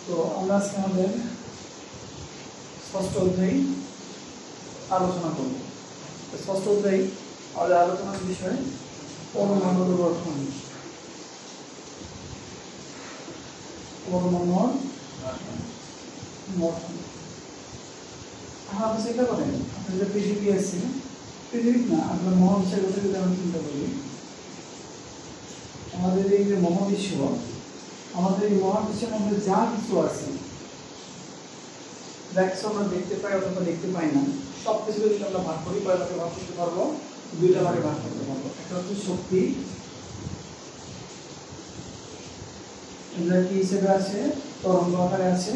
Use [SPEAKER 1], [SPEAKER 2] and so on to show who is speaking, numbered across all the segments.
[SPEAKER 1] তো আমরা আজকে আমাদের ষষ্ঠ অধ্যায় আলোচনা করব। ষষ্ঠ অধ্যায় আমাদের আলোচনার বিষয় পরমাণুর গঠন। পরমাণুর গঠন। আপনি চিন্তা করেন, আপনার যে পৃথিবী আছে, পৃথিবী না, আপনার মহাবিশ্বের কথা যদি আমরা চিন্তা করি, আমাদের এই যে মহাবিশ্ব, আমাদের এই মহাবিশ্বের মধ্যে যা কিছু আছে, যা কিছু আমরা দেখতে পাই অথবা দেখতে পাই না, সব কিছু যদি আমরা ভাগ করি, কয়টাকে ভাগ করতে পারবো? দুইটা ভাগে ভাগ করতে পারবো। একটা হচ্ছে শক্তি, কি হিসেবে আছে, তরঙ্গ আকারে আছে,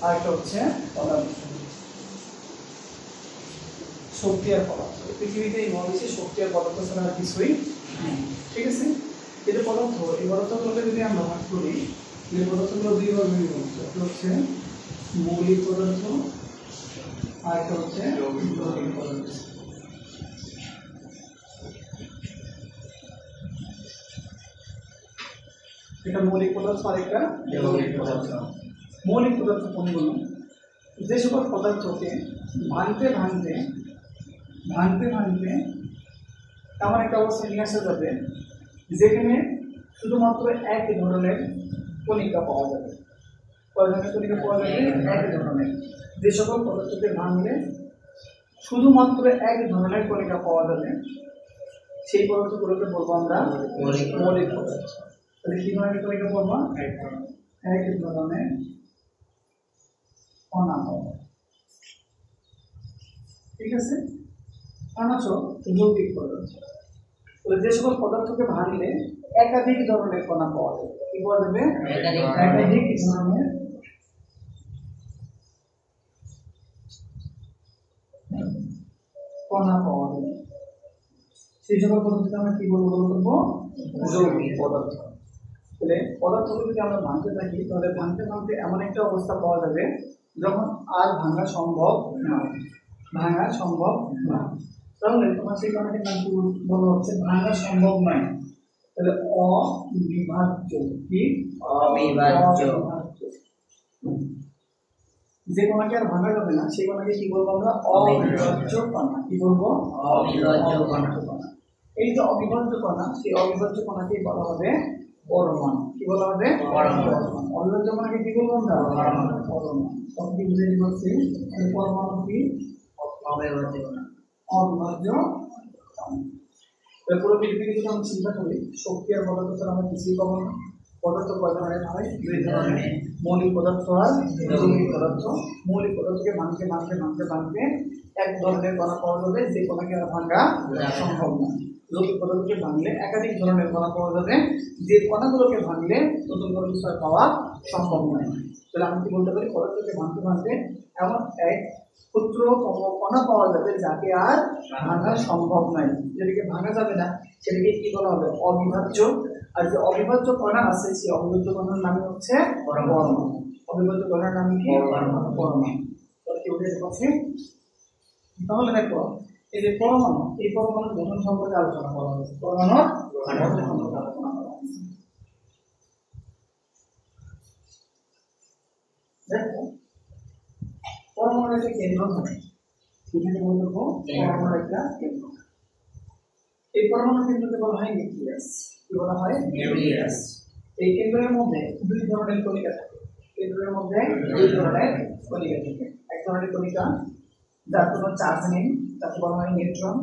[SPEAKER 1] আর একটা হচ্ছে পদার্থ। শক্তি আর পদার্থ। পৃথিবীতে এই মহাবিশ্বে শক্তি আর পদার্থ ছাড়া আর কিছুই নেই। ঠিক আছে? এই যে পদার্থ, এই পদার্থগুলোকে যদি আমরা ভাগ করি, এই পদার্থগুলো দুই ভাগে বিভক্ত। একটা হচ্ছে মৌলিক পদার্থ আর একটা হচ্ছে যৌগিক পদার্থ। এটা মৌলিক পদার্থ আর একটা যৌগিক পদার্থ। মৌলিক পদার্থ কোনগুলো? যে সকল পদার্থকে ভাঙতে ভাঙতে এমন একটা অবস্থা নিয়ে আসা যাবে যেখানে শুধুমাত্র এক ধরনের কণিকা পাওয়া যাবে। কয় ধরনের কণিকা পাওয়া যাবে? এক ধরনের। যে সকল পদার্থকে ভাঙলে শুধুমাত্র এক ধরনের কণিকা পাওয়া যাবে, সেই পদার্থগুলোকে বলবো আমরা মৌলিক পদার্থ। তাহলে কি ধরনের কণিকা পাবো? এক ধরনের কণা পাবো। ঠিক আছে? যৌগিক পদার্থ। যে সকল পদার্থকে ভাঙলে একাধিক ধরনের কণা পাওয়া যাবে। কি পাওয়া যাবে? একাধিক ধরনের কণা পাওয়া যাবে। সেই সকল পদার্থকে আমরা কি বলবো? যৌগিক পদার্থ। তাহলে পদার্থগুলো যদি আমরা ভাঙতে থাকি, তাহলে ভাঙতে ভাঙতে এমন একটা অবস্থা পাওয়া যাবে যখন আর ভাঙা সম্ভব না। তাহলে তোমার সেই কণাটির নাম কি বলা হচ্ছে? ভাঙা সম্ভব নয়। তাহলে অবিভাজ্য। কি? অবিভাজ্য। যে কণাকে আর ভাঙা যাবে না, সেই কণাকে কি বলবো আমরা? অবিভাজ্য কণা। কি বলবো? অবিভাজ্য কণা। এই যে অবিভাজ্য কণা, সেই অবিভাজ্য কণাকে বলা হবে পরমাণু। কি বলা হবে? পরমাণু। অবিভাজ্য কণাকে কি বলবো আমরা? পরমাণু। সব কি বুঝে বলছি? পরমাণু কি? অবিভাজ্য কণা। অবিভাজ্য কণা। পুরো পৃথিবীকে যদি আমরা চিন্তা করি, শক্তি আর পদার্থ ছাড়া আমরা কিছুই পাবো না। পদার্থ কয় ধরনের হয়? দুই ধরনের, মৌলিক পদার্থ আর যৌগিক পদার্থ। মৌলিক পদার্থকে ভাঙতে এক ধরনের কণা পাওয়া যাবে, যে কণাকে আর ভাঙা সম্ভব না। যৌগিক পদার্থকে ভাঙলে একাধিক ধরনের কণা পাওয়া যাবে, যে কণাগুলোকে ভাঙলে নতুন কোনো কিছু পাওয়া সম্ভব নয়। তাহলে আমি কি বলতে পারি? পদার্থকে ভাঙতে এমন এক ক্ষুদ্রতম কণা পাওয়া যাবে যাকে আর ভাঙা সম্ভব নয়। যেটাকে ভাঙা যাবে না সেটাকে কি বলা হবে? অবিভাজ্য। আর যে অবিভাজ্য কণা আছে, সেই অবিভাজ্য কণার নাম হচ্ছে পরমাণু। অবিভাজ্য কণার নাম কি? পরমাণু। তাহলে কি বুঝতে পারছি? তাহলে দেখো, এই যে পরমাণু, এই পরমাণুর গঠন সম্পর্কে আলোচনা করা হয়েছে। পরমাণুর গঠন সম্পর্কে আলোচনা করা হয়েছে। দেখো, পরমাণুর একটা কেন্দ্র থাকে। এখানে বলবো পরমাণুর একটা কেন্দ্র। এই পরমাণু কেন্দ্রকে বলা হয় নিউক্লিয়াস। কি বলা হয়? নিউক্লিয়াস। এই কেন্দ্রের মধ্যে দুই ধরনের কণিকা থাকে। কেন্দ্রের মধ্যে দুই ধরনের কণিকা থাকে। এক ধরনের কণিকা যার কোনো চার্জ নেই, তাকে বলা হয় নিউট্রন।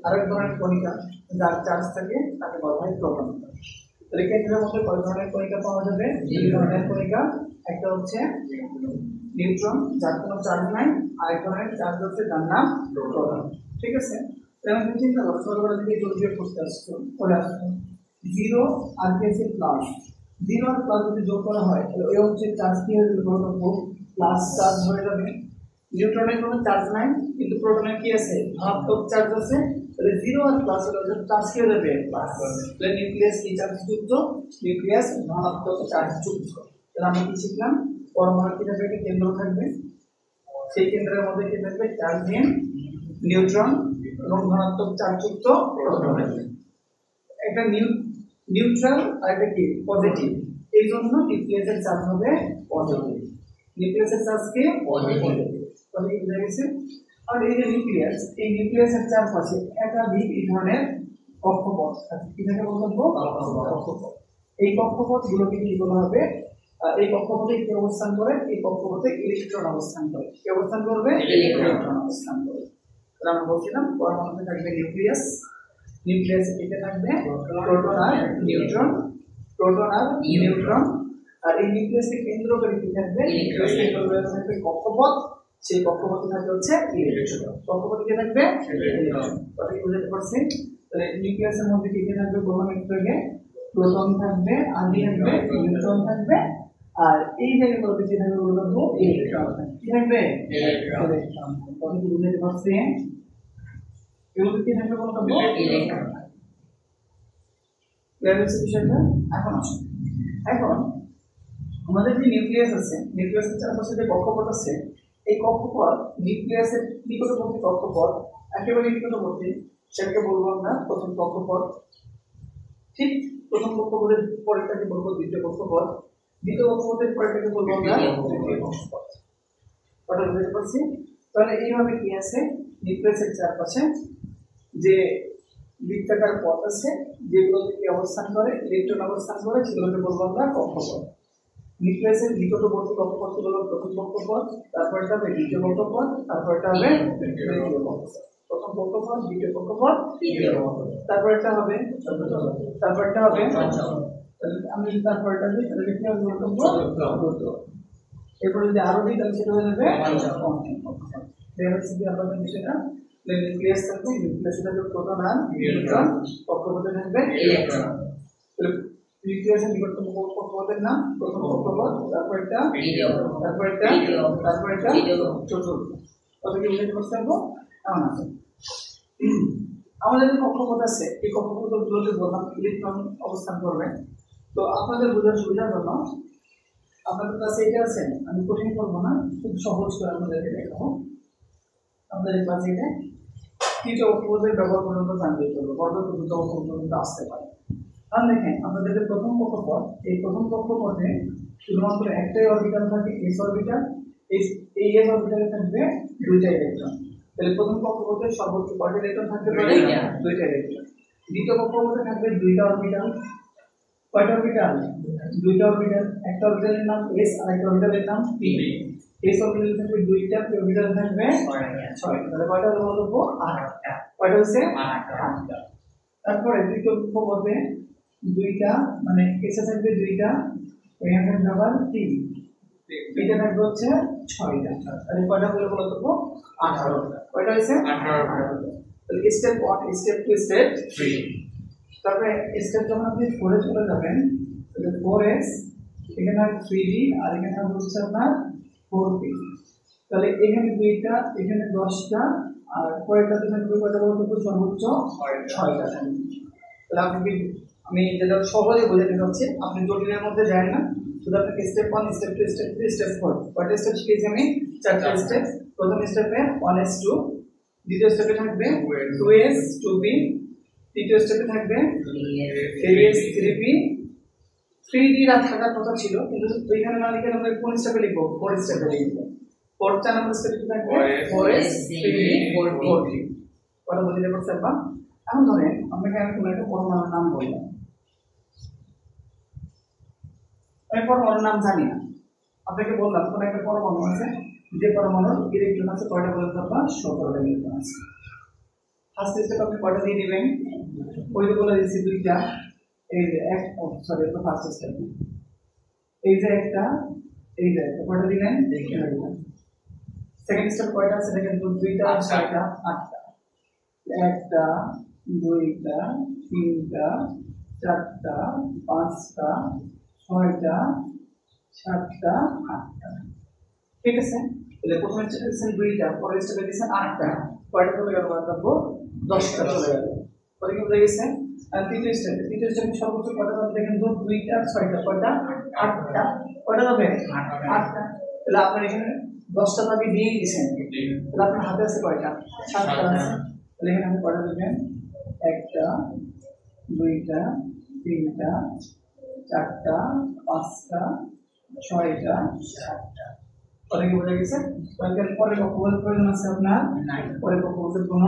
[SPEAKER 1] আরেক ধরনের কণিকা যার চার্জ থাকে, তাকে বলা হয় প্রোটন। তাহলে কেন্দ্রের মধ্যে কয় ধরনের কণিকা পাওয়া যাবে? দুই ধরনের কণিকা। একটা হচ্ছে নিউট্রন, যার কোনো চার্জ নাই, আরেক ধরনের চার্জ হচ্ছে যার নাম প্রোটন। ঠিক আছে? তাহলে চিন্তা করো, ছোটবেলা থেকে যোগ করতে করে আসছো, 0 আর কি আছে? প্লাস। 0 আর প্লাস যদি যোগ করা হয়, তাহলে ওই হচ্ছে চার্জ কি হয়ে যাবে? প্লাস চার্জ হয়ে যাবে। নিউট্রনের কোনো চার্জ নাই, কিন্তু প্রোটনের কি আছে? ধনাত্মক চার্জ আছে। তাহলে 0 আর প্লাস হলে চার্জ কি হয়ে যাবে? প্লাস। তাহলে নিউক্লিয়াস কি চার্জ যুক্ত? নিউক্লিয়াস ধনাত্মক চার্জ যুক্ত। তাহলে আমরা কি শিখলাম? পরমাণু কি থাকবে? একটা কেন্দ্র থাকবে, সেই কেন্দ্রের মধ্যে কি থাকবে? চার্জহীন নিউট্রন এবং ধনাত্মক চার্জযুক্ত প্রোটন। একটা নিউট্রাল আর এটা কি পজিটিভ, এই জন্য নিউক্লিয়াসের চার্জ হবে পজিটিভ। নিউক্লিয়াসের চার্জ কি পজিটিভ, পজিটিভ বুঝা গেছে। আর এই যে নিউক্লিয়াস, এই নিউক্লিয়াসের চারপাশে একাধিক এই ধরনের কক্ষপথ আছে। কি থাকে বলবো? কক্ষপথ। এই কক্ষপথ গুলোকে কি বলা হবে? এই কক্ষপথে কি অবস্থান করে? এই কক্ষপথে ইলেকট্রন অবস্থান করে। কি অবস্থান করবে? ইলেকট্রন অবস্থান করবে। তাহলে আমরা বলছিলাম পরমাণুতে থাকবে নিউক্লিয়াস, নিউক্লিয়াস এতে থাকবে প্রোটন আর নিউট্রন, প্রোটন আর নিউট্রন। আর এই নিউক্লিয়াসকে কেন্দ্র করে কি থাকবে? নিউক্লিয়াসকে কেন্দ্র করে থাকবে কক্ষপথ, সেই কক্ষপথে থাকবে হচ্ছে ইলেকট্রন। কক্ষপথে কি থাকবে? ইলেকট্রন। কথা কি বুঝতে পারছেন? তাহলে নিউক্লিয়াসের মধ্যে কি থাকবে? বললাম একটু আগে প্রোটন থাকবে আর থাকবে নিউট্রন থাকবে, আর এই জায়গাগুলোতে কি থাকবে বলবো? ইলেকট্রন থাকবে। কি থাকবে? ইলেকট্রন। কথা কি বুঝতে পারছেন? এগুলো কি থাকবে বলবো? ইলেকট্রন। ক্লিয়ার হচ্ছে বিষয়টা? এখন আসুন, এখন আমাদের যে নিউক্লিয়াস আছে, নিউক্লিয়াসের চারপাশে যে কক্ষপথ আছে, এই কক্ষপথ নিউক্লিয়াসের নিকটবর্তী কক্ষপথ, একেবারে নিকটবর্তী, সেটাকে বলবো আমরা প্রথম কক্ষপথ। ঠিক প্রথম কক্ষপথের পরেরটাকে বলবো দ্বিতীয় কক্ষপথ, দ্বিতীয় কক্ষপথের পরেরটাকে বলবো আমরা তৃতীয় কক্ষপথ। কথা বুঝতে পারছি? তাহলে এইভাবে কি আছে, নিউক্লিয়াসের চারপাশে যে বৃত্তাকার পথ আছে, যেগুলোতে কি অবস্থান করে? ইলেকট্রন অবস্থান করে, সেগুলোকে বলবো আমরা কক্ষপথ। নিউক্লিয়াসের নিকটবর্তী কক্ষপথ হলো প্রথম কক্ষপথ, তারপরটা হবে দ্বিতীয় কক্ষপথ, তারপরটা হবে তৃতীয় কক্ষপথ। প্রথম কক্ষপথ, দ্বিতীয় কক্ষপথ, তৃতীয় কক্ষপথ, তারপরটা হবে তারপরটা হবে আমি তারপরটা দিই, তাহলে কি হবে চতুর্থ। এরপরে যদি আরো দিই তাহলে সেটা হয়ে যাবে পঞ্চম কক্ষপথ। দেখছি কি আপনাদের বিষয়টা? নিউক্লিয়াস থাকবে, নিউক্লিয়াসে থাকবে প্রোটন আর নিউট্রন, কক্ষপথে থাকবে ইলেকট্রন। নিউক্লিয়াসের নিকটতম কক্ষপথের নাম প্রথম কক্ষপথ, তারপরটা তারপরটা তারপরটা চতুর্থ। কত কি বুঝতে পারছেন? এমন আছে আমাদের যে কক্ষপথ আছে, এই কক্ষপথগুলোতে বললাম ইলেকট্রন অবস্থান করবে। তো আপনাদের বোঝার সুবিধার জন্য আপনাদের কাছে এটা আছে, আমি কঠিন করবো না, খুব সহজ করে আপনাদেরকে দেখাবো। আপনাদের কাছে এটা তৃতীয় কক্ষপথের ব্যবহার পর্যন্ত জানতে হবে, পরবর্তী দ্রুত কক্ষপথ পর্যন্ত আসতে পারে। কারণ দেখেন আপনাদের প্রথম কক্ষপথ, এই প্রথম কক্ষপথে শুধুমাত্র একটাই অরবিটাল থাকে, এস অরবিটাল। এই এস অরবিটালে থাকবে দুইটা ইলেকট্রন। তাহলে প্রথম কক্ষপথে সর্বোচ্চ কয়টা ইলেকট্রন থাকতে পারে? দুইটা ইলেকট্রন। দ্বিতীয় কক্ষপথে থাকবে দুইটা অরবিটাল। কয়টা অরবিটাল? দুইটা অরবিটাল। একটা অরবিটালের নাম এস আর একটা অরবিটালের নাম পি। এস অরবিটালে থাকবে দুইটা, পি অরবিটালে থাকবে 6টা। তাহলে কয়টা হলো বলবো? 8টা। কয়টা হচ্ছে? 8টা। তারপরে দ্বিতীয় কক্ষপথে দুইটা, মানে এসে থাকবে দুইটা, এখানে থাকবে আবার 3, এটা থাকবে হচ্ছে 6টা। তাহলে কয়টা হলো বলবো? 18টা। কয়টা হচ্ছে? 18টা। তাহলে স্টেপ 1, স্টেপ 2, স্টেপ 3। তারপরে স্টেপ যখন আপনি 4 এ চলে যাবেন, তাহলে 4s, এখানে হবে 3d, আর এখানে হবে হচ্ছে আপনার 4p। তাহলে এখানে দুইটা, এখানে 10টা, আর পরেরটাতে থাকবে কয়টা বলবো? সর্বোচ্চ 6টা থাকবে। তাহলে আপনি আমি যেটা সহজে বোঝাতে চাচ্ছি, আপনি জটিলের মধ্যে যান না, শুধু আপনাকে স্টেপ 1, স্টেপ 2, স্টেপ 3, স্টেপ 4, কয়টা স্টেপ শিখেছি আমি? 4টা স্টেপ। প্রথম স্টেপে 1s2, দ্বিতীয় স্টেপে থাকবে 2s 2p, তৃতীয় স্টেপে থাকবে 3s 3p। 3d রা থাকার কথা ছিল, কিন্তু ওইখানে না লিখে আমরা কোন স্টেপে লিখবো? 4 স্টেপে লিখবো। 4টা নাম্বার স্টেপে থাকবে 4s 3d 4p। কথা বুঝতে পারছেন? বা এখন ধরেন আপনাকে আমি কোনো একটা পরমাণুর নাম বললাম, আমি পরমাণুর নাম জানি না, আপনাকে বললাম কোন একটা পরমাণু আছে, যে পরমাণুর ইলেকট্রন আছে কয়টা বলতে পারবা? 17টা ইলেকট্রন আছে। ফার্স্ট স্টেপ আপনি কয়টা দিয়ে দিবেন? ওই যে বলে দিচ্ছি দুইটা, এই যে এক, সরি এটা ফার্স্ট স্টেপ, এই যে একটা, এই যে একটা, কয়টা দিলেন? সেকেন্ড স্টেপ কয়টা আছে দেখেন তো? দুইটা, 6টা, 8টা। একটা, দুইটা, তিনটা, 4টা, 5টা, 6টা, 7টা, 8টা। ঠিক আছে? তাহলে প্রথমে দিচ্ছেন 2টা, পরের স্টেপে দিচ্ছেন 8টা, কয়টা চলে গেল? বলবো 10টা চলে গেল। পরে কি বুঝে গেছেন? আর তৃতীয় স্টেপে সর্বোচ্চ কয়টা পাবেন দেখেন তো? 2টা, 6টা, কয়টা? 8টা। কয়টা হবে? 8টা। তাহলে আপনার এখানে 10টা আপনি দিয়ে দিয়েছেন, তাহলে আপনার হাতে আছে কয়টা? 7টা আছে। তাহলে এখানে আপনি কয়টা দিবেন? 1টা, 2টা, তিনটা, চারটা, পাঁচটা, ছয়টা, সাতটা। পরে কি বোঝা গেছে? পরে কক্ষপথের প্রয়োজন আছে আপনার? পরে কক্ষপথের কোনো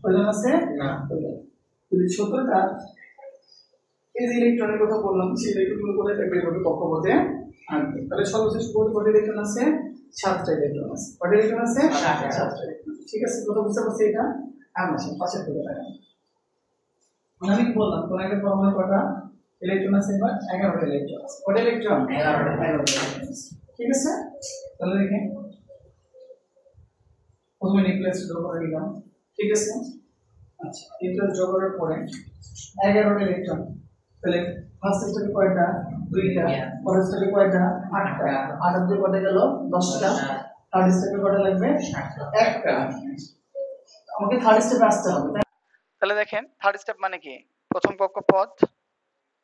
[SPEAKER 1] প্রয়োজন আছে না। যদি 17টা এই যে ইলেকট্রনের কথা বললাম, সেই ইলেকট্রনগুলো কোথায় থাকবে? এভাবে কক্ষপথে থাকবে। তাহলে সর্বশেষ কয়টা ইলেকট্রন আছে? 7টা ইলেকট্রন আছে। কয়টা ইলেকট্রন আছে? 7টা ইলেকট্রন। ঠিক আছে, কথা বুঝতে পারছি এটা? আসুন পাশের দিকে তাকান। আমি কি বললাম, কোন একটা পরমাণু কয়টা ইলেকট্রন আছে? 11টা ইলেকট্রন আছে। কয়টা ইলেকট্রন? 11টা ইলেকট্রন। ঠিক আছে, তাহলে দেখেন প্রথমে নিউক্লিয়াস ড্র করে নিলাম। ঠিক আছে, আচ্ছা নিউক্লিয়াস ড্র করার পরে 11টা ইলেকট্রন। তাহলে ফার্স্ট স্টেপে কয়টা? 2টা। পরের স্টেপে কয়টা? 8টা। 8 দিয়ে কয়টা গেল? 10টা। থার্ড স্টেপে কয়টা লাগবে? 1টা। আমাকে থার্ড স্টেপে আসতে হবে। তাহলে দেখেন থার্ড স্টেপ মানে কি? প্রথম কক্ষপথ,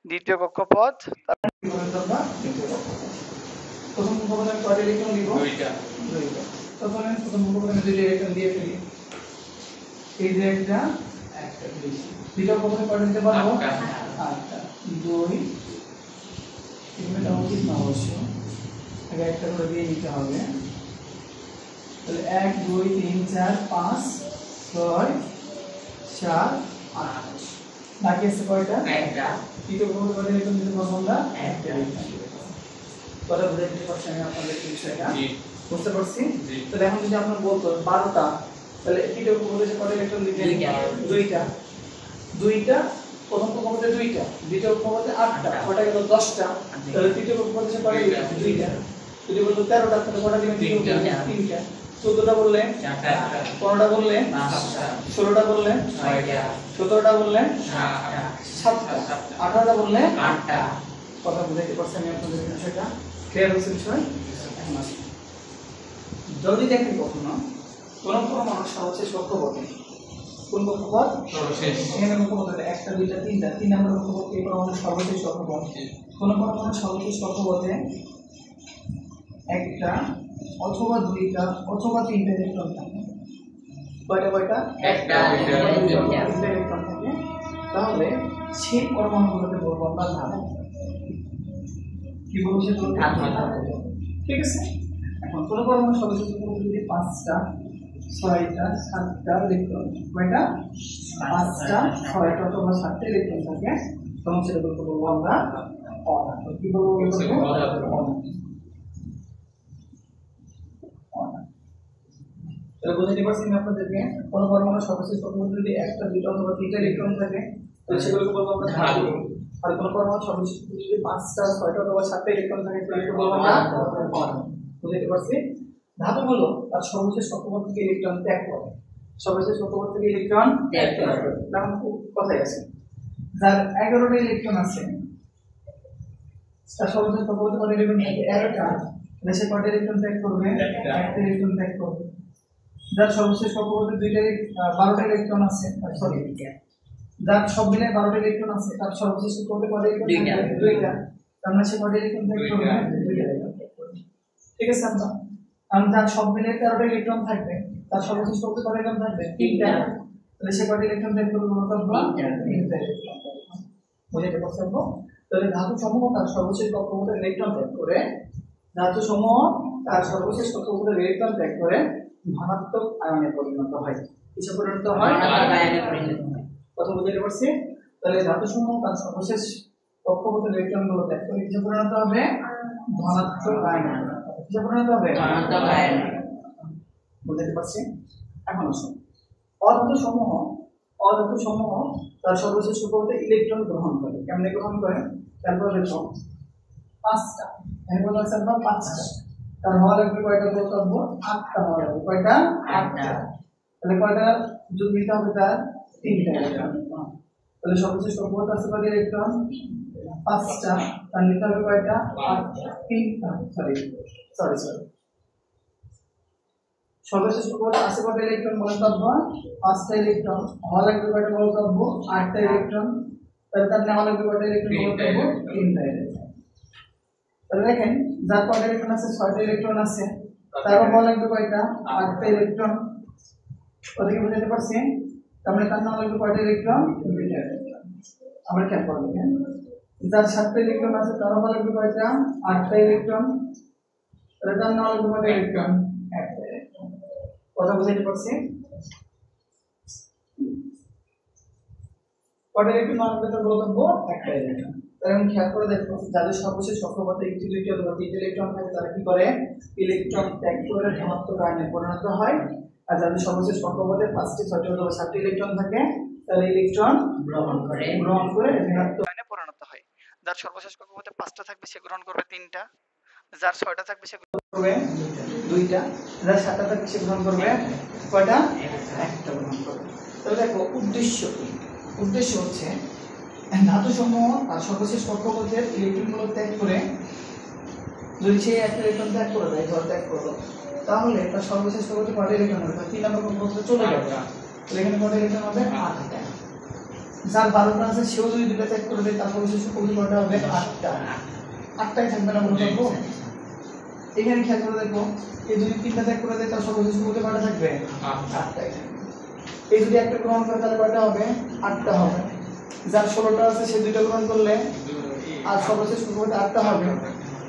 [SPEAKER 1] দ্বিতীয় কক্ষপথ, তারপর প্রথম কক্ষপথে কয়টা ইলেকট্রন দিব? 2টা। তখন প্রথম কক্ষপথে 2টা ইলেকট্রন দিয়ে ফেলি। এই যে একটা দ্বিতীয় কক্ষপথে কয়টা দিতে পারবো? 8টা। 2 এটা উচিত না অবশ্য, আগে একটা করে দিয়ে নিতে হবে। তাহলে 1 2 3 4 5 6 7 8, বাকি আছে কয়টা? 1টা। দ্বিতীয় কক্ষপথে কয়টা ইলেকট্রন দিতে পারবো আমরা? 1টা। কথা বুঝতে পারছেন আপনাদের বিষয়টা? বুঝতে পারছি? তাহলে এখন যদি আপনারা বলতো 12টা, তাহলে দ্বিতীয় কক্ষপথে কয়টা ইলেকট্রন দিতে? 2টা। 2টা, প্রথম কক্ষপথে 2টা, দ্বিতীয় কক্ষপথে 8টা, কয়টা গেল? 10টা। তাহলে তৃতীয় কক্ষপথে কয়টা? 2টা। যদি বলতো 13টা, তাহলে কয়টা দিবেন? 3টা। 14টা বললে 4টা, 15টা বললে 5টা, 16টা বললে 6টা, 17টা বললে 7টা, 18টা বললে 8টা। কথা বুঝাইতে পারছেন আপনাদের বিষয়টা? ক্লিয়ার হচ্ছে বিষয়? যদি দেখেন কখনো কোন পরমাণু সর্বশেষ কক্ষপথে, কোন কক্ষপথ সর্বশেষ? এখানে কক্ষপথ 1টা 2টা 3টা, 3 নম্বর কক্ষপথ এই পরমাণু সর্বশেষ কক্ষপথ। কোন পরমাণু সর্বশেষ কক্ষপথে 1টা অথবা 2টা অথবা 3টা ইলেকট্রন থাকে। কয়টা? 1টা 2টা 3টা ইলেকট্রন থাকে। তাহলে সেই পরমাণুগুলোকে বলবো আমরা ধাতু। কি বলবো সেগুলোকে? ধাতু। ঠিক আছে, এখন কোন পরমাণু সর্বশেষ কক্ষপথে যদি 5টা 6টা 7টা ইলেকট্রন, কয়টা? 5টা 6টা অথবা 7টা ইলেকট্রন থাকে, তখন সেটাকে বলবো আমরা অধাতু। কি বলবো? তাহলে বুঝতে পারছেন আপনাদেরকে কোন পরমাণু সর্বশেষ কক্ষপথে যদি 1টা 2টা অথবা 3টা ইলেকট্রন থাকে, তাহলে সেগুলোকে বলবো আমরা ধাতু। আর কোন পরমাণু সর্বশেষ যদি 5টা 6টা অথবা 7টা ইলেকট্রন থাকে, সেগুলোকে বলবো আমরা অধাতু। বুঝতে পারছি? ধাতু হলো তার সর্বশেষ কক্ষপথ থেকে ইলেকট্রন ত্যাগ করে। সর্বশেষ কক্ষপথ থেকে ইলেকট্রন ত্যাগ করে। যেমন কথাই আছে, যার 11টা ইলেকট্রন আছে, তার সর্বশেষ কক্ষপথে কত ইলেকট্রন থাকে? 11টা। তাহলে সে কয়টা ইলেকট্রন ত্যাগ করবে? 1টা ইলেকট্রন ত্যাগ করবে। যার সর্বশেষ কক্ষপথে 12টা ইলেকট্রন আছে, সরি, যার সব মিলে 12টা ইলেকট্রন আছে, তার সর্বশেষ কক্ষপথে কয়টা ইলেকট্রন থাকে? 2টা। তার মানে সে কয়টা ইলেকট্রন ত্যাগ করবে? 2টা ইলেকট্রন ত্যাগ করবে। ঠিক আছে আমরা, কারণ যার সব মিলে 13টা ইলেকট্রন থাকবে, তার সর্বশেষ কক্ষপথে কয়টা ইলেকট্রন থাকবে? 3টা। তাহলে সে কয়টা ইলেকট্রন ত্যাগ করবে? 3টা ইলেকট্রন। বুঝতে পারছেন? তাহলে ধাতু সমূহ তার সর্বশেষ কক্ষপথে ইলেকট্রন ত্যাগ করে, ধাতু সমূহ তার সর্বশেষ কক্ষপথে ইলেকট্রন ত্যাগ করে ধনাত্মক আয়নে পরিণত হয়। কিসে পরিণত হয়? ধনাত্মক আয়নে পরিণত হয়। কথা বুঝতে পারছি? তাহলে ধাতু সমূহ তার সর্বশেষ কক্ষপথে ইলেকট্রনগুলো ত্যাগ করে কিসে পরিণত হবে? ধনাত্মক আয়নে। কিসে পরিণত হবে? ধনাত্মক আয়নে। বুঝতে পারছি? এখন আসুন, অধাতু সমূহ তার সর্বশেষ কক্ষপথে ইলেকট্রন গ্রহণ করে। কেমনে গ্রহণ করে? তারপর দেখো 5টা, এখানে বলা আছে 5টা, তার হওয়া লাগবে কয়টা? বলতাম 8টা হওয়া লাগবে। কয়টা? 8টা। তাহলে কয়টা যোগ দিতে হবে? তার 3টা ইলেকট্রন। তাহলে সর্বশেষ কক্ষপথে আছে কয়টা ইলেকট্রন? 5টা। তার নিতে হবে কয়টা? 8টা। 3টা, সরি, সর্বশেষ কক্ষপথে আছে কয়টা ইলেকট্রন? বলতাম 5টা ইলেকট্রন। হওয়া লাগবে কয়টা? বলতাম 8টা ইলেকট্রন। তাহলে তার নেওয়া লাগবে কয়টা ইলেকট্রন? বলতাম 3টা ইলেকট্রন। তাহলে দেখেন যার কয়টা ইলেকট্রন আছে? 6টা ইলেকট্রন আছে, তারপর বলা লাগবে কয়টা? 8টা ইলেকট্রন। ওদিকে বুঝতে পারছি? তাহলে তার নাম লাগবে কয়টা ইলেকট্রন? 2টা ইলেকট্রন। আমরা খেয়াল করবো যার 7টা ইলেকট্রন আছে তার হলো লাগবে কয়টা 8টা ইলেকট্রন তাহলে তার নাম লাগবে কয়টা ইলেকট্রন 1টা ইলেকট্রন কথা বুঝাইতে পারছি কয়টা ইলেকট্রন লাগবে তার বলবো 1টা ইলেকট্রন তাহলে আমি খেয়াল করে দেখো যাদের সর্বশেষ কক্ষপথে একটি দুইটি অথবা তিনটি ইলেকট্রন থাকে তারা কি করে ইলেকট্রন ত্যাগ করে ধনাত্মক আয়নে পরিণত হয় আর যাদের সর্বশেষ কক্ষপথে 5টি 6টি অথবা 7টি ইলেকট্রন থাকে তারা ইলেকট্রন গ্রহণ করে ঋণাত্মক আয়নে পরিণত হয় যার সর্বশেষ কক্ষপথে 5টা থাকবে সে গ্রহণ করবে 3টা যার 6টা থাকবে সে গ্রহণ করবে 2টা যার 7টা থাকবে সে গ্রহণ করবে কয়টা 1টা গ্রহণ করবে তাহলে দেখো উদ্দেশ্য হচ্ছে ধাতুসমূহ আর সর্বশেষ কক্ষপথের ইলেকট্রনগুলো ত্যাগ করে যদি সে একটা ইলেকট্রন ত্যাগ করে দেয় ধর ত্যাগ করলো তাহলে তার সর্বশেষ কক্ষপথে কয়টা ইলেকট্রন হবে 3 নম্বর কক্ষপথে চলে যাবে তাহলে এখানে কয়টা ইলেকট্রন হবে 8টা যার 12টা আছে সেও যদি দুটো ত্যাগ করে দেয় তার সর্বশেষ কক্ষপথে কয়টা হবে 8টাই থাকবে না মনে করবো এখানে খেয়াল করে দেখো এই যদি 3টা ত্যাগ করে দেয় তার সর্বশেষ কক্ষপথে কয়টা থাকবে 8টাই থাকবে এই যদি একটা গ্রহণ করে তাহলে কয়টা হবে 8টা হবে যার 16টা আছে সে দুইটা গ্রহণ করলে আর সর্বশেষ কক্ষপথে 8টা হবে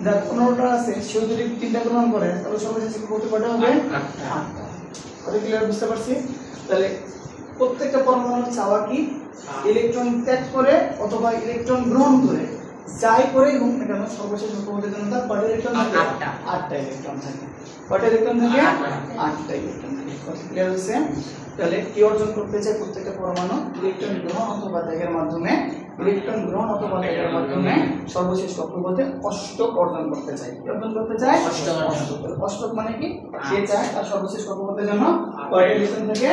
[SPEAKER 1] যার 15টা আছে সেও যদি 3টা গ্রহণ করে তাহলে সর্বশেষ কক্ষপথে কয়টা হবে 8টা কথা ক্লিয়ার বুঝতে পারছি তাহলে প্রত্যেকটা পরমাণুর চাওয়া কি ইলেকট্রন ত্যাগ করে অথবা ইলেকট্রন গ্রহণ করে যাই করে হোক না কেন সর্বশেষ কক্ষপথের জন্য তার কয়টা ইলেকট্রন থাকে 8টা ইলেকট্রন থাকে কয়টা ইলেকট্রন থাকে 8টা ইলেকট্রন থাকে কথা ক্লিয়ার হচ্ছে তাহলে কি অর্জন করতে চাই প্রত্যেকটা পরমাণু ইলেকট্রন গ্রহণ অথবা ত্যাগের মাধ্যমে সর্বশেষ কক্ষপথে অষ্টক অর্জন করতে চাই অষ্টক মানে কি সে চায় তার সর্বশেষ কক্ষপথের জন্য কয়টা ইলেকট্রন থাকে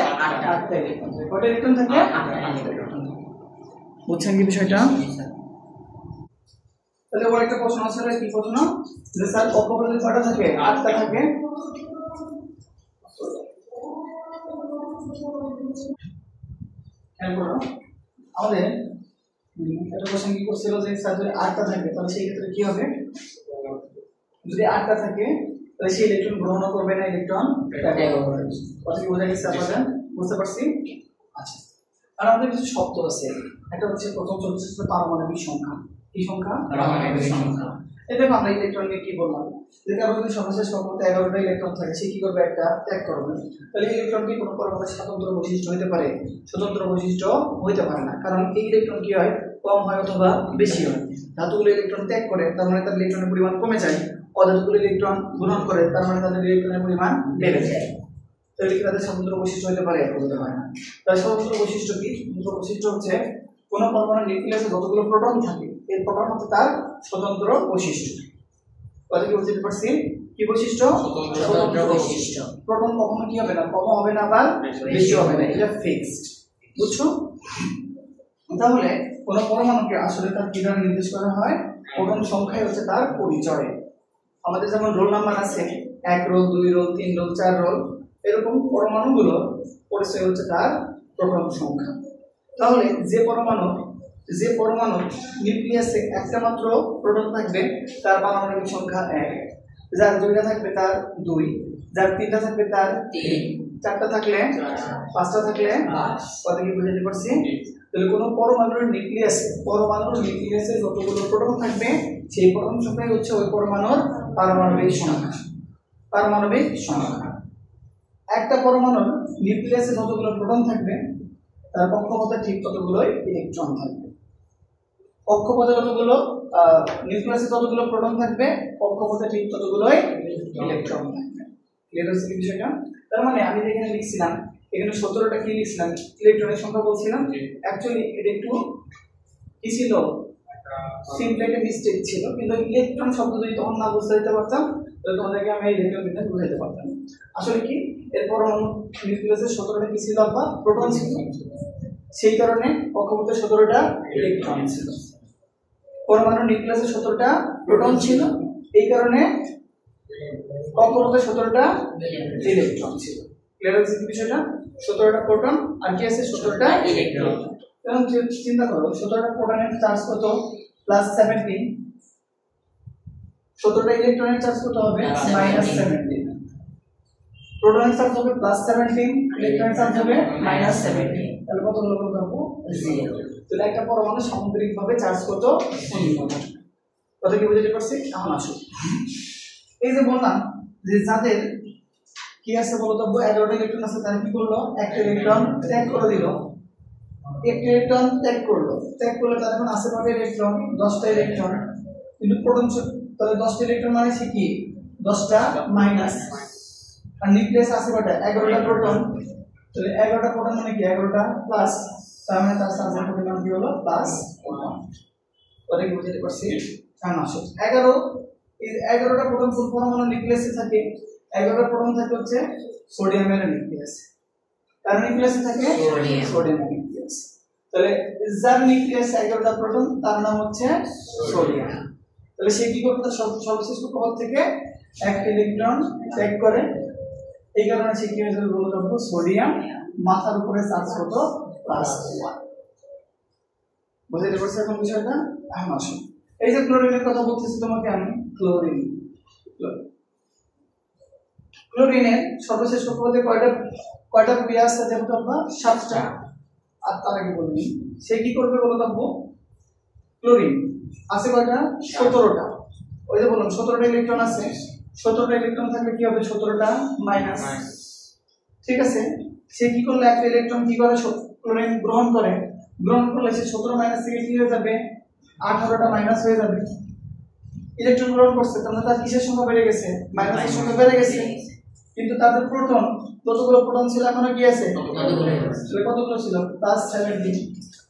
[SPEAKER 1] 8টা ইলেকট্রন থাকে কয়টা ইলেকট্রন থাকে 8টা ইলেকট্রন থাকে বুঝছেন কি বিষয়টা তাহলে ওর একটা প্রশ্ন আছে কি প্রশ্ন যে স্যার কক্ষপথে কয়টা থাকে 8টা থাকে আমাদের একটা কোশ্চেন কি করছিল যে স্যার যদি 8টা থাকে তাহলে সেই ক্ষেত্রে কি হবে যদি 8টা থাকে তাহলে সেই ইলেকট্রন গ্রহণ করবে না ইলেকট্রন ত্যাগ করবে কথা কি বোঝা গেছে আপনাদের বুঝতে পারছি আচ্ছা আর আমাদের কিছু শব্দ আছে একটা হচ্ছে প্রথম হচ্ছে পারমাণবিক সংখ্যা কি সংখ্যা পারমাণবিক সংখ্যা এই দেখো আমরা ইলেকট্রন নিয়ে কি বললাম যে কারো যদি সর্বশেষ কক্ষপথে 11টা ইলেকট্রন থাকে সে কি করবে একটা ত্যাগ করবে তাহলে ইলেকট্রন কি কোনো পরমাণুর স্বতন্ত্র বৈশিষ্ট্য হতে পারে স্বতন্ত্র বৈশিষ্ট্য হতে পারে না কারণ এই ইলেকট্রন কি হয় কম হয় অথবা বেশি হয় ধাতুগুলো ইলেকট্রন ত্যাগ করে তার মানে তার ইলেকট্রনের পরিমাণ কমে যায় অধাতুগুলো ইলেকট্রন গ্রহণ করে তার মানে তাদের ইলেকট্রনের পরিমাণ বেড়ে যায় তাহলে কি তাদের স্বতন্ত্র বৈশিষ্ট্য হতে পারে হতে হয় না তার স্বতন্ত্র বৈশিষ্ট্য কি স্বতন্ত্র বৈশিষ্ট্য হচ্ছে কোনো পরমাণুর নিউক্লিয়াসে যতগুলো প্রোটন থাকে এই প্রোটন হচ্ছে তার স্বতন্ত্র বৈশিষ্ট্য কথা কি বুঝতে পারছি কি বৈশিষ্ট্য স্বতন্ত্র বৈশিষ্ট্য প্রোটন কখনো কি হবে না কম হবে না আবার বেশি হবে না এটা ফিক্সড বুঝছো তাহলে কোন পরমাণুকে আসলে তার কি দ্বারা নির্দেশ করা হয় প্রোটন সংখ্যাই হচ্ছে তার পরিচয় আমাদের যেমন রোল নাম্বার আছে 1 রোল 2 রোল 3 রোল 4 রোল এরকম পরমাণুগুলো পরিচয় হচ্ছে তার প্রোটন সংখ্যা তাহলে যে পরমাণু নিউক্লিয়াসে একটা মাত্র প্রোটন থাকবে তার পারমাণবিক সংখ্যা 1 যার 2টা থাকবে তার 2 যার 3টা থাকবে তার 3 4টা থাকলে 5টা থাকলে কথা কি বুঝতে পারছি তাহলে কোন পরমাণুর নিউক্লিয়াসে যতগুলো প্রোটন থাকবে সেই প্রোটন সংখ্যাই হচ্ছে ওই পরমাণুর পারমাণবিক সংখ্যা একটা পরমাণুর নিউক্লিয়াসে যতগুলো প্রোটন থাকবে তার কক্ষপথে ঠিক ততগুলোই ইলেকট্রন থাকবে কক্ষপথে যতগুলো নিউক্লিয়াসে যতগুলো প্রোটন থাকবে কক্ষপথে ঠিক ততগুলোই ইলেকট্রন থাকবে ক্লিয়ার হচ্ছে কি বিষয়টা তার মানে আমি যেখানে লিখছিলাম এখানে 17টা কি লিখছিলাম ইলেকট্রনের সংখ্যা বলছিলাম অ্যাকচুয়ালি এটা একটু কি ছিল সিম্পল মিস্টেক ছিল কিন্তু ইলেকট্রন শব্দ যদি তখন না বুঝতে দিতে পারতাম তাহলে তোমাদেরকে আমি এই ইলেকট্রনটা বুঝাইতে পারতাম আসলে কি এর পরমাণু নিউক্লিয়াসে 17টা কি ছিল বা প্রোটন ছিল সেই কারণে কক্ষপথে 17টা ইলেকট্রন ছিল পরমাণু নিউক্লিয়াসে 17টা প্রোটন ছিল এই কারণে কক্ষপথে 17টা ইলেকট্রন ছিল ক্লিয়ার হচ্ছে কি বিষয়টা 17টা প্রোটন আর কি আছে 17টা ইলেকট্রন এখন চিন্তা করো 17টা প্রোটনের চার্জ কত +17 17টা ইলেকট্রনের চার্জ কত হবে -17 প্রোটনের চার্জ হবে +17 ইলেকট্রনের চার্জ হবে -17 তাহলে কত হলো 0 তাহলে একটা পরমাণু সামগ্রিকভাবে চার্জ কত কথা কি বুঝতে পারছি এখন আসুন এই যে বললাম যে যাদের কি আছে বলতো 11টা ইলেকট্রন আছে তারা কি করলো একটা ইলেকট্রন ত্যাগ করে দিল একটা ইলেকট্রন ত্যাগ করলে তার এখন আছে কত ইলেকট্রন 10টা ইলেকট্রন কিন্তু প্রোটন তাহলে 10টা ইলেকট্রন মানে কি 10টা মাইনাস আর নিউক্লিয়াস আছে কয়টা 11টা প্রোটন তাহলে 11টা প্রোটন মানে কি 11টা প্লাস তার মানে তার চার্জের পরিমাণ কি হলো প্লাস 1 কথা কি বুঝতে পারছি এখন আসুন 11 এই 11টা প্রোটন কোন পরমাণু নিউক্লিয়াসে থাকে 11টা প্রোটন থাকে হচ্ছে সোডিয়ামের নিউক্লিয়াস কার নিউক্লিয়াসে থাকে সোডিয়ামের নিউক্লিয়াস তাহলে যার নিউক্লিয়াস 11টা প্রোটন তার নাম হচ্ছে সোডিয়াম তাহলে সে কি করবে সর্বশেষ কক্ষপথ থেকে একটা ইলেকট্রন ত্যাগ করে এই কারণে সে কি হয়ে যাবে বলতো সোডিয়াম মাথার উপরে চার্জ কত +1 বুঝতে পারছো এখন বিষয়টা এখন আসুন এই যে ক্লোরিনের কথা বলতেছি তোমাকে আমি ক্লোরিনের সর্বশেষ কক্ষপথে কয়টা ক্রিয়া আছে দেখো তোমরা 7টা আর তার আগে বলিনি সে কি করবে বলো তো ক্লোরিন আছে কয়টা 17টা ওই যে বললাম 17টা ইলেকট্রন আছে 17টা ইলেকট্রন থাকলে কি হবে 17টা মাইনাস ঠিক আছে সে কি করলে একটা ইলেকট্রন কি করে ক্লোরিন গ্রহণ করলে সে 17 মাইনাস থেকে কি হয়ে যাবে 18টা মাইনাস হয়ে যাবে ইলেকট্রন গ্রহণ করছে তাহলে তার কিসের সংখ্যা বেড়ে গেছে মাইনাসের সংখ্যা বেড়ে গেছে কিন্তু তাদের প্রোটন যতগুলো প্রোটন ছিল এখনো কি আছে তাহলে কতগুলো ছিল +17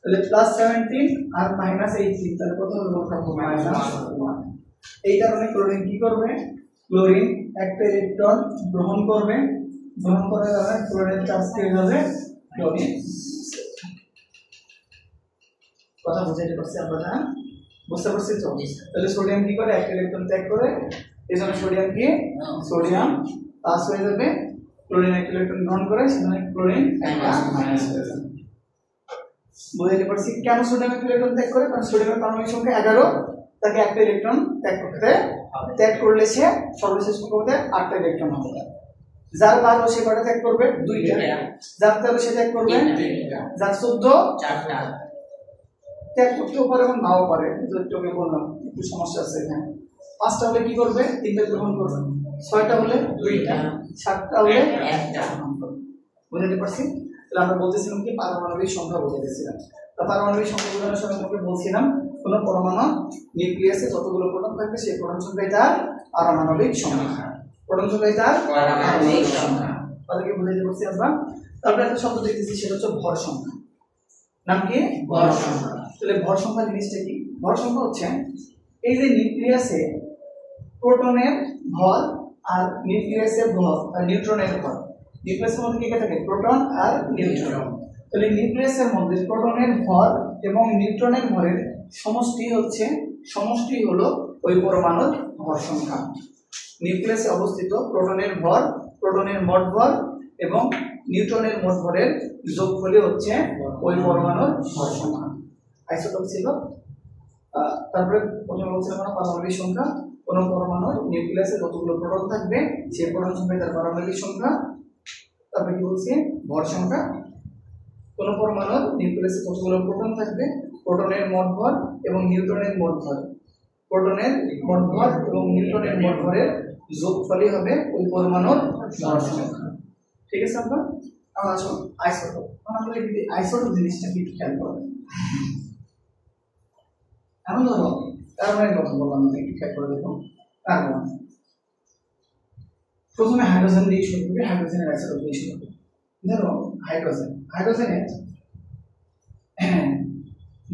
[SPEAKER 1] তাহলে +17 আর -18 তাহলে কত হলো -1 এই কারণে ক্লোরিন কি করবে ক্লোরিন একটা ইলেকট্রন গ্রহণ করার কারণে ক্লোরিনের চার্জ কি হয়ে যাবে ক্লোরিন কথা বুঝাইতে পারছি আপনারা বুঝতে পারছি তো তাহলে সোডিয়াম কি করে একটা ইলেকট্রন ত্যাগ করে এজন্য সোডিয়াম পাস হয়ে যাবে ক্লোরিন একটা ইলেকট্রন গ্রহণ করে সেখানে ক্লোরিন মাইনাস হয়ে যাবে বুঝাইতে পারছি কেন সোডিয়াম একটা ইলেকট্রন ত্যাগ করে কারণ সোডিয়ামের পারমাণবিক সংখ্যা 11 তাকে একটা ইলেকট্রন ত্যাগ করলে সে সর্বশেষ কক্ষপথে 8টা ইলেকট্রন হবে যার 12 সে কয়টা ত্যাগ করবে 2টা যার 13 সে ত্যাগ করবে যার 14 4টা ত্যাগ করতেও পারে এবং নাও পারে যেটাকে বললাম একটু সমস্যা আছে এখানে 5টা হলে কি করবে 3টা গ্রহণ করবে 6টা হলে 2টা 7টা হলে 1টা বুঝতে পারছি তাহলে আমরা বলতেছিলাম কি পারমাণবিক সংখ্যা বুঝাইতেছিলাম তা পারমাণবিক সংখ্যা বোঝানোর সময় আমরা বলছিলাম কোন পরমাণু নিউক্লিয়াসে যতগুলো প্রোটন থাকবে সেই প্রোটন সংখ্যাই তার পারমাণবিক সংখ্যা প্রোটন সংখ্যাই তার পারমাণবিক সংখ্যা তাহলে কি বুঝাইতে পারছি আমরা তারপরে একটা শব্দ দেখতেছি সেটা হচ্ছে ভর সংখ্যা নাম কি ভর সংখ্যা তাহলে ভর সংখ্যা জিনিসটা কি ভর সংখ্যা হচ্ছে এই যে নিউক্লিয়াসে প্রোটনের ভর আর নিউক্লিয়াসের ভর আর নিউট্রনের ভর নিউক্লিয়াসের মধ্যে কি থাকে প্রোটন আর নিউট্রন তাহলে নিউক্লিয়াসের মধ্যে প্রোটনের ভর এবং নিউট্রনের ভরের সমষ্টি হলো ওই পরমাণুর ভর সংখ্যা নিউক্লিয়াসে অবস্থিত প্রোটনের ভর প্রোটনের মোট ভর এবং নিউট্রনের মোট ভরের যোগফলই হচ্ছে ওই পরমাণুর ভর সংখ্যা আইসোটোপ ছিল তারপরে প্রথমে বলছিলাম আমরা পারমাণবিক সংখ্যা কোন পরমাণুর নিউক্লিয়াসে যতগুলো প্রোটন থাকবে সেই প্রোটন সংখ্যা তার পারমাণবিক সংখ্যা তারপরে কি বলছি ভর সংখ্যা কোন পরমাণুর নিউক্লিয়াসে কতগুলো প্রোটন থাকবে প্রোটনের মোট ভর এবং নিউট্রনের মোট ভর প্রোটনের মোট ভর এবং নিউট্রনের মোট ভরের যোগফলই হবে ওই পরমাণুর ভর সংখ্যা ঠিক আছে আমরা আসুন আইসোটোপ আমরা যদি আইসোটোপ জিনিসটা কি খেয়াল করবেন এখন ধরো কার্বনের কথা বললাম একটু খেয়াল করে দেখো কার্বন প্রথমে হাইড্রোজেন দিয়ে শুরু করি হাইড্রোজেনের আইসোটোপ দিয়ে শুরু করি ধরো হাইড্রোজেনের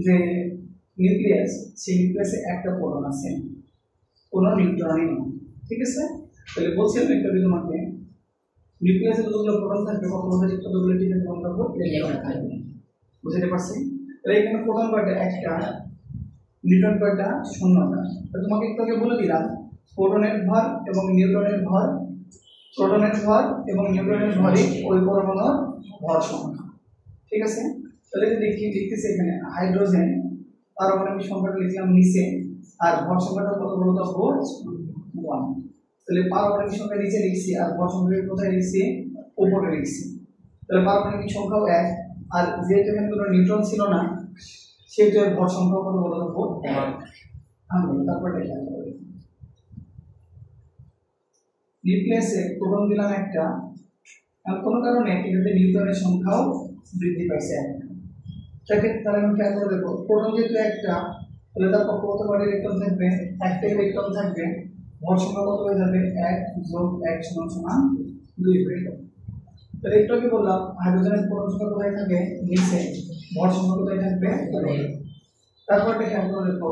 [SPEAKER 1] যে নিউক্লিয়াস সেই নিউক্লিয়াসে একটা প্রোটন আছে কোনো নিউট্রনই নেই ঠিক আছে তাহলে বলছিলাম একটা তোমাকে নিউক্লিয়াসে যতগুলো প্রোটন থাকবে কক্ষপথে কতগুলো টিকেট গ্রহণ করবো ইলেকট্রন থাকবে বুঝতে পারছি তাহলে এখানে প্রোটন কয়টা একটা নিউট্রন কয়টা শূন্যটা তোমাকে একটু আগে বলে দিলাম প্রোটনের ভর এবং নিউট্রনের ভর ভরই ওই পরমাণুর ভর সংখ্যা ঠিক আছে তাহলে লিখতেছি এখানে হাইড্রোজেন পারমাণবিক সংখ্যাটা লিখলাম নিচে আর ভর সংখ্যাটা কত বলতো 1 তাহলে পারমাণবিক সংখ্যা নিচে লিখছি আর ভর সংখ্যা কোথায় লিখছি উপরে লিখছি তাহলে পারমাণবিক সংখ্যাও 1 আর যেহেতু এখানে কোনো নিউট্রন ছিল না সেহেতু এর ভর সংখ্যা কত বলে দেবো তারপর নিউক্লিয়াসে প্রোটন দিলাম একটা, আর কোনো কারণে এটাতে নিউটনের সংখ্যাও বৃদ্ধি পাইছে তাহলে আমি খেয়াল করে দেখো প্রোটন যেহেতু একটা, তাহলে তার কত কয়টা ইলেকট্রন থাকবে? একটা ইলেকট্রন থাকবে, ভর সংখ্যা কত হয়ে যাবে? 1 + 1 = 2 হয়ে যাবে। তাহলে একটু কি বললাম হাইড্রোজেনের প্রোটন সংখ্যা কোথায় থাকে? নিচে, ভর সংখ্যা কোথায় থাকবে? তারপর এটা খেয়াল করে দেখো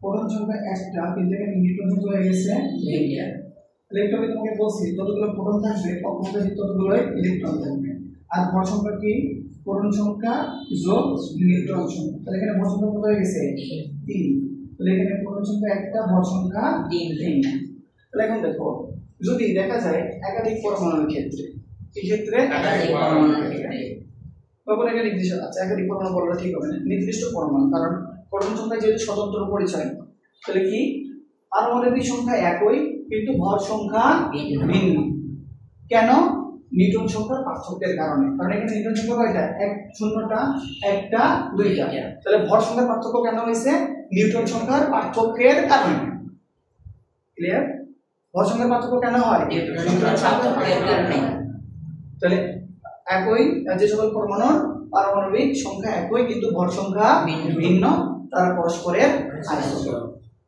[SPEAKER 1] প্রোটন সংখ্যা একটা, কিন্তু এখানে নিউট্রন সংখ্যা হয়ে গেছে 2টা। তাহলে একটু আমি তোমাকে বলছি যতগুলো প্রোটন থাকবে কক্ষপথে ততগুলো ইলেকট্রন থাকবে, আর ভর সংখ্যা কি? প্রোটন সংখ্যা যোগ নিউট্রন সংখ্যা। তাহলে এখানে ভর সংখ্যা কত হয়ে গেছে? 3। তাহলে এখানে প্রোটন সংখ্যা একটা, ভর সংখ্যা 3। তাহলে এখন দেখো যদি দেখা যায় একাধিক পরমাণুর ক্ষেত্রে, এই ক্ষেত্রে একাধিক পরমাণুর ক্ষেত্রে তখন এখানে নির্দিষ্ট আছে একাধিক পরমাণু বলাটা ঠিক হবে না, নির্দিষ্ট পরমাণু, কারণ প্রোটন সংখ্যা যেহেতু স্বতন্ত্র পরিচয়, তাহলে কি পারমাণবিক সংখ্যা একই কিন্তু ভর সংখ্যা ভিন্ন। কেন? নিউটন সংখ্যার পার্থক্যের কারণে। কারণ এখানে নিউটন সংখ্যা কয়টা? 1 0টা, 1টা, 2টা। তাহলে ভর সংখ্যার পার্থক্য কেন হয়েছে? নিউটন সংখ্যার পার্থক্যের কারণে। ক্লিয়ার? ভর সংখ্যার পার্থক্য কেন হয়? নিউটন সংখ্যার পার্থক্যের কারণে। তাহলে একই যে সকল পরমাণুর পারমাণবিক সংখ্যা একই কিন্তু ভর সংখ্যা ভিন্ন, তারা পরস্পরের আইসোটোপ।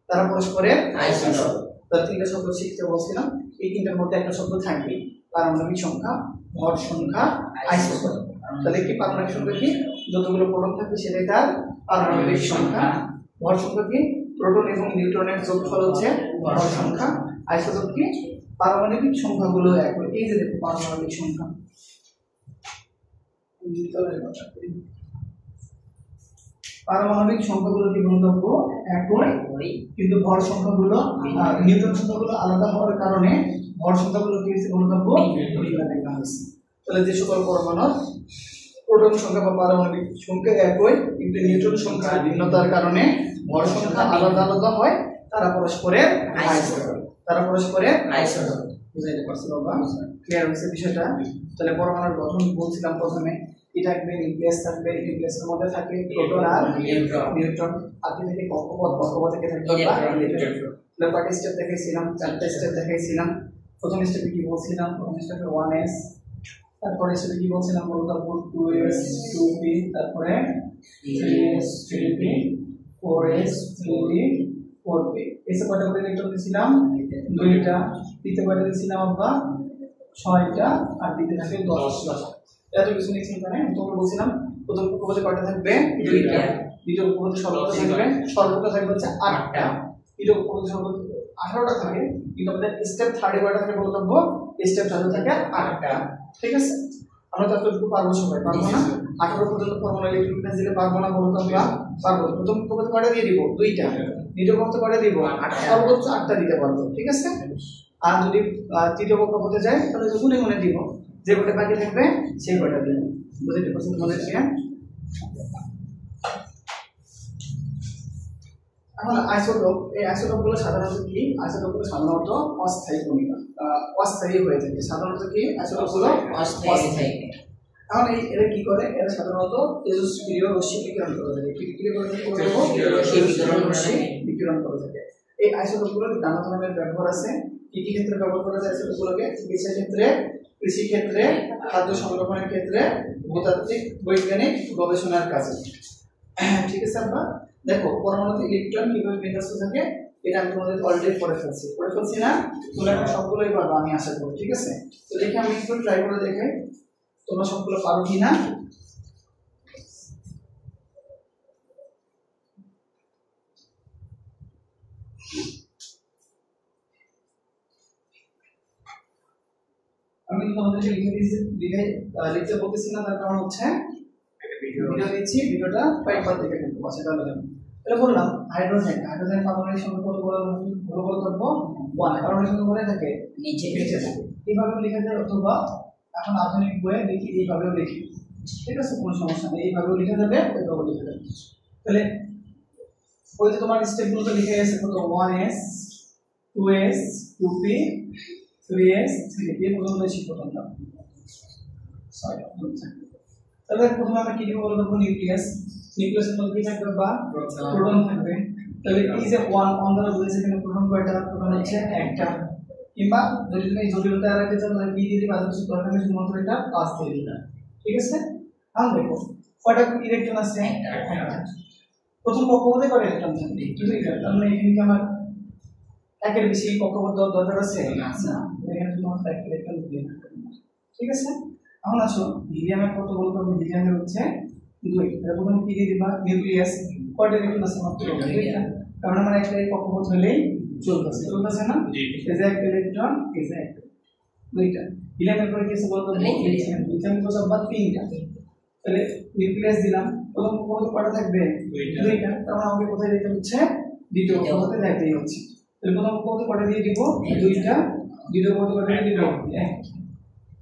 [SPEAKER 1] তারা পরস্পরের আইসোটোপ। তাহলে তিনটা শব্দ শিখতে বলছিলাম, এই তিনটার মধ্যে একটা শব্দ থাকবে পারমাণবিক সংখ্যা, ভর সংখ্যা, আইসোটোপ। তাহলে কি পারমাণবিক সংখ্যা কি? যতগুলো প্রোটন থাকবে সেটাই তার পারমাণবিক সংখ্যা। ভর সংখ্যা কি? প্রোটন এবং নিউট্রনের যোগফল হচ্ছে ভর সংখ্যা। আইসোটোপ কি? পারমাণবিক সংখ্যাগুলো একই। এই যে দেখো পারমাণবিক সংখ্যা, পারমাণবিক সংখ্যাগুলো কি গন্তব্য একই কিন্তু ভর সংখ্যাগুলো নিউটন সংখ্যাগুলো আলাদা হওয়ার কারণে ভর সংখ্যাগুলো কি হয়েছে? গন্তব্য ভিন্ন লেখা হয়েছে। তাহলে যে সকল পরমাণুর প্রোটন সংখ্যা বা পারমাণবিক সংখ্যা একই কিন্তু নিউটন সংখ্যা ভিন্নতার কারণে ভর সংখ্যা আলাদা আলাদা হয়, তারা পরস্পরের আইসোটোপ। তারা পরস্পরের আইসোটোপ। বুঝাইতে পারছো বাবা? ক্লিয়ার হয়েছে বিষয়টা? তাহলে পরমাণুর গঠন বলছিলাম প্রথমে, কি থাকবে? নিউক্লিয়াস থাকবে, নিউক্লিয়াসের মধ্যে থাকে প্রোটন আর নিউট্রন। আগে থেকে কক্ষপথ, কক্ষপথ থেকে থাকবে ইলেকট্রন। তাহলে কয়টা স্টেপ দেখাইছিলাম? 4টা স্টেপ দেখাইছিলাম। প্রথম স্টেপে কি বলছিলাম? প্রথম স্টেপে 1s, তারপরে স্টেপে কি বলছিলাম? বলতো 2s 2p, তারপরে 3s 3p, 4s 3p 4p। এসে কয়টা করে ইলেকট্রন দিয়েছিলাম? 2টা। দিতে কয়টা দিয়েছিলাম আমরা? 6টা। আর দিতে থাকে 10টা। এত কিছু নিয়ে চিন্তা নেই। তোমরা বলছিলাম প্রথম কক্ষপথে কয়টা থাকবে? 2টা। দ্বিতীয় কক্ষপথে সর্বোচ্চ থাকবে হচ্ছে 8টা। তৃতীয় কক্ষপথে সর্বোচ্চ 18টা থাকে, কিন্তু আমাদের স্টেপ 3 কয়টা থাকে বলতে পারবো? স্টেপ 4 থাকে 8টা। ঠিক আছে? আমরা তো এতটুকু পারবো সবাই? পারবো না। 18 পর্যন্ত ফর্মুলা ইলেকট্রন দিলে পারবো না বলতো আমরা? পারবো। প্রথম কক্ষপথে কয়টা দিয়ে দিব? 2টা। দ্বিতীয় কক্ষপথে কয়টা দিব? 8টা। সর্বোচ্চ 8টা দিতে পারবো। ঠিক আছে? আর যদি তৃতীয় কক্ষপথে যায় তাহলে তো গুনে গুনে দিব, যে কয়টা বাকি থাকবে সেই কয়টা দিব। বুঝতে পারছেন তোমাদের? এখন আইসোটোপ, এই আইসোটোপগুলো সাধারণত কি? আইসোটোপগুলো সাধারণত অস্থায়ী কণিকা, অস্থায়ী হয়ে থাকে। সাধারণত কি? আইসোটোপগুলো অস্থায়ী থাকে। এখন এরা কি করে? এরা সাধারণত তেজস্ক্রিয় রশ্মি বিকিরণ করে থাকে। কি বিকিরণ করে থাকে? এই আইসোটোপগুলোর নানা ধরনের ব্যবহার আছে। কি কি ক্ষেত্রে ব্যবহার করা যায় আইসোটোপগুলোকে? চিকিৎসা ক্ষেত্রে, কৃষি ক্ষেত্রে, খাদ্য সংরক্ষণের ক্ষেত্রে, ভূতাত্ত্বিক বৈজ্ঞানিক গবেষণার কাজে। ঠিক আছে? আমরা দেখো পরমাণুতে ইলেকট্রন কিভাবে বিন্যস্ত থাকে এটা আমি তোমাদের অলরেডি পড়ে ফেলছি না? তোমরা এখন সবগুলোই পারবে আমি আশা করি। ঠিক আছে? তো দেখে আমি একটু ট্রাই করে দেখাই তোমরা সবগুলো পারো কিনা। আমি তোমাদেরকে লিখতে বলতেছি না, তার কারণ হচ্ছে ভিডিও দিচ্ছি, ভিডিওটা কয়েকবার দেখে ফেলতে পারছি। তাহলে বললাম হাইড্রোজেন পারমাণবিক সংখ্যা কত বলে থাকবো? 1। পারমাণবিক সংখ্যা কোথায় থাকে? নিচে থাকে। এইভাবেও লেখা যায়, অথবা এখন আধুনিক বইয়ে লিখি এইভাবেও লিখি। ঠিক আছে? কোনো সমস্যা নেই, এইভাবেও লেখা যাবে, ওইভাবেও লেখা যাবে। তাহলে ওই যে তোমার স্টেপগুলো তো লিখে গেছে কত? 1s 2s 2p 3s 3p পর্যন্ত শিখবো তোমরা। তাহলে প্রথমে আমরা কি দিব বলে দেবো? নিউক্লিয়াস। নিউক্লিয়াসের মধ্যে কি থাকবে বা প্রোটন থাকবে তাহলে এই যে 1 অন দ্বারা বলেছে এখানে প্রোটন কয়টা প্রোটন হচ্ছে একটা কিংবা যদি তুমি জটিলতা এড়াতে চাও তাহলে কি দিয়ে দিবা কিছু দরকার নেই শুধুমাত্র এটা পাস দিয়ে দিবা ঠিক আছে এখন দেখো কয়টা ইলেকট্রন আছে একটা প্রথম কক্ষপথে কয়টা ইলেকট্রন থাকবে দুইটা তার মানে এখানে কি আমার একের বেশি কক্ষপথ দরকার আছে না এখানে শুধুমাত্র একটা ইলেকট্রন দিয়ে ঠিক আছে এখন আসো হিলিয়ামের কত বলতে হবে হিলিয়ামের হচ্ছে 2 এর প্রথম কি দিয়ে দিবা নিউক্লিয়াস কয়টা ইলেকট্রন আছে মাত্র দুইটা কারণ মানে একটা কক্ষপথ হলেই চলতেছে না এই যে একটা ইলেকট্রন এই যে একটা দুইটা হিলিয়ামের পরে কি আছে বলতো লিথিয়াম কত বা তিনটা তাহলে নিউক্লিয়াস দিলাম প্রথম কক্ষপথ কয়টা থাকবে দুইটা তার মানে আমাকে কোথায় দিতে হচ্ছে দ্বিতীয় কক্ষপথে যাইতেই হচ্ছে তাহলে প্রথম কক্ষপথে কয়টা দিয়ে দিব দুইটা দ্বিতীয় কক্ষপথে কয়টা দিয়ে দিব এক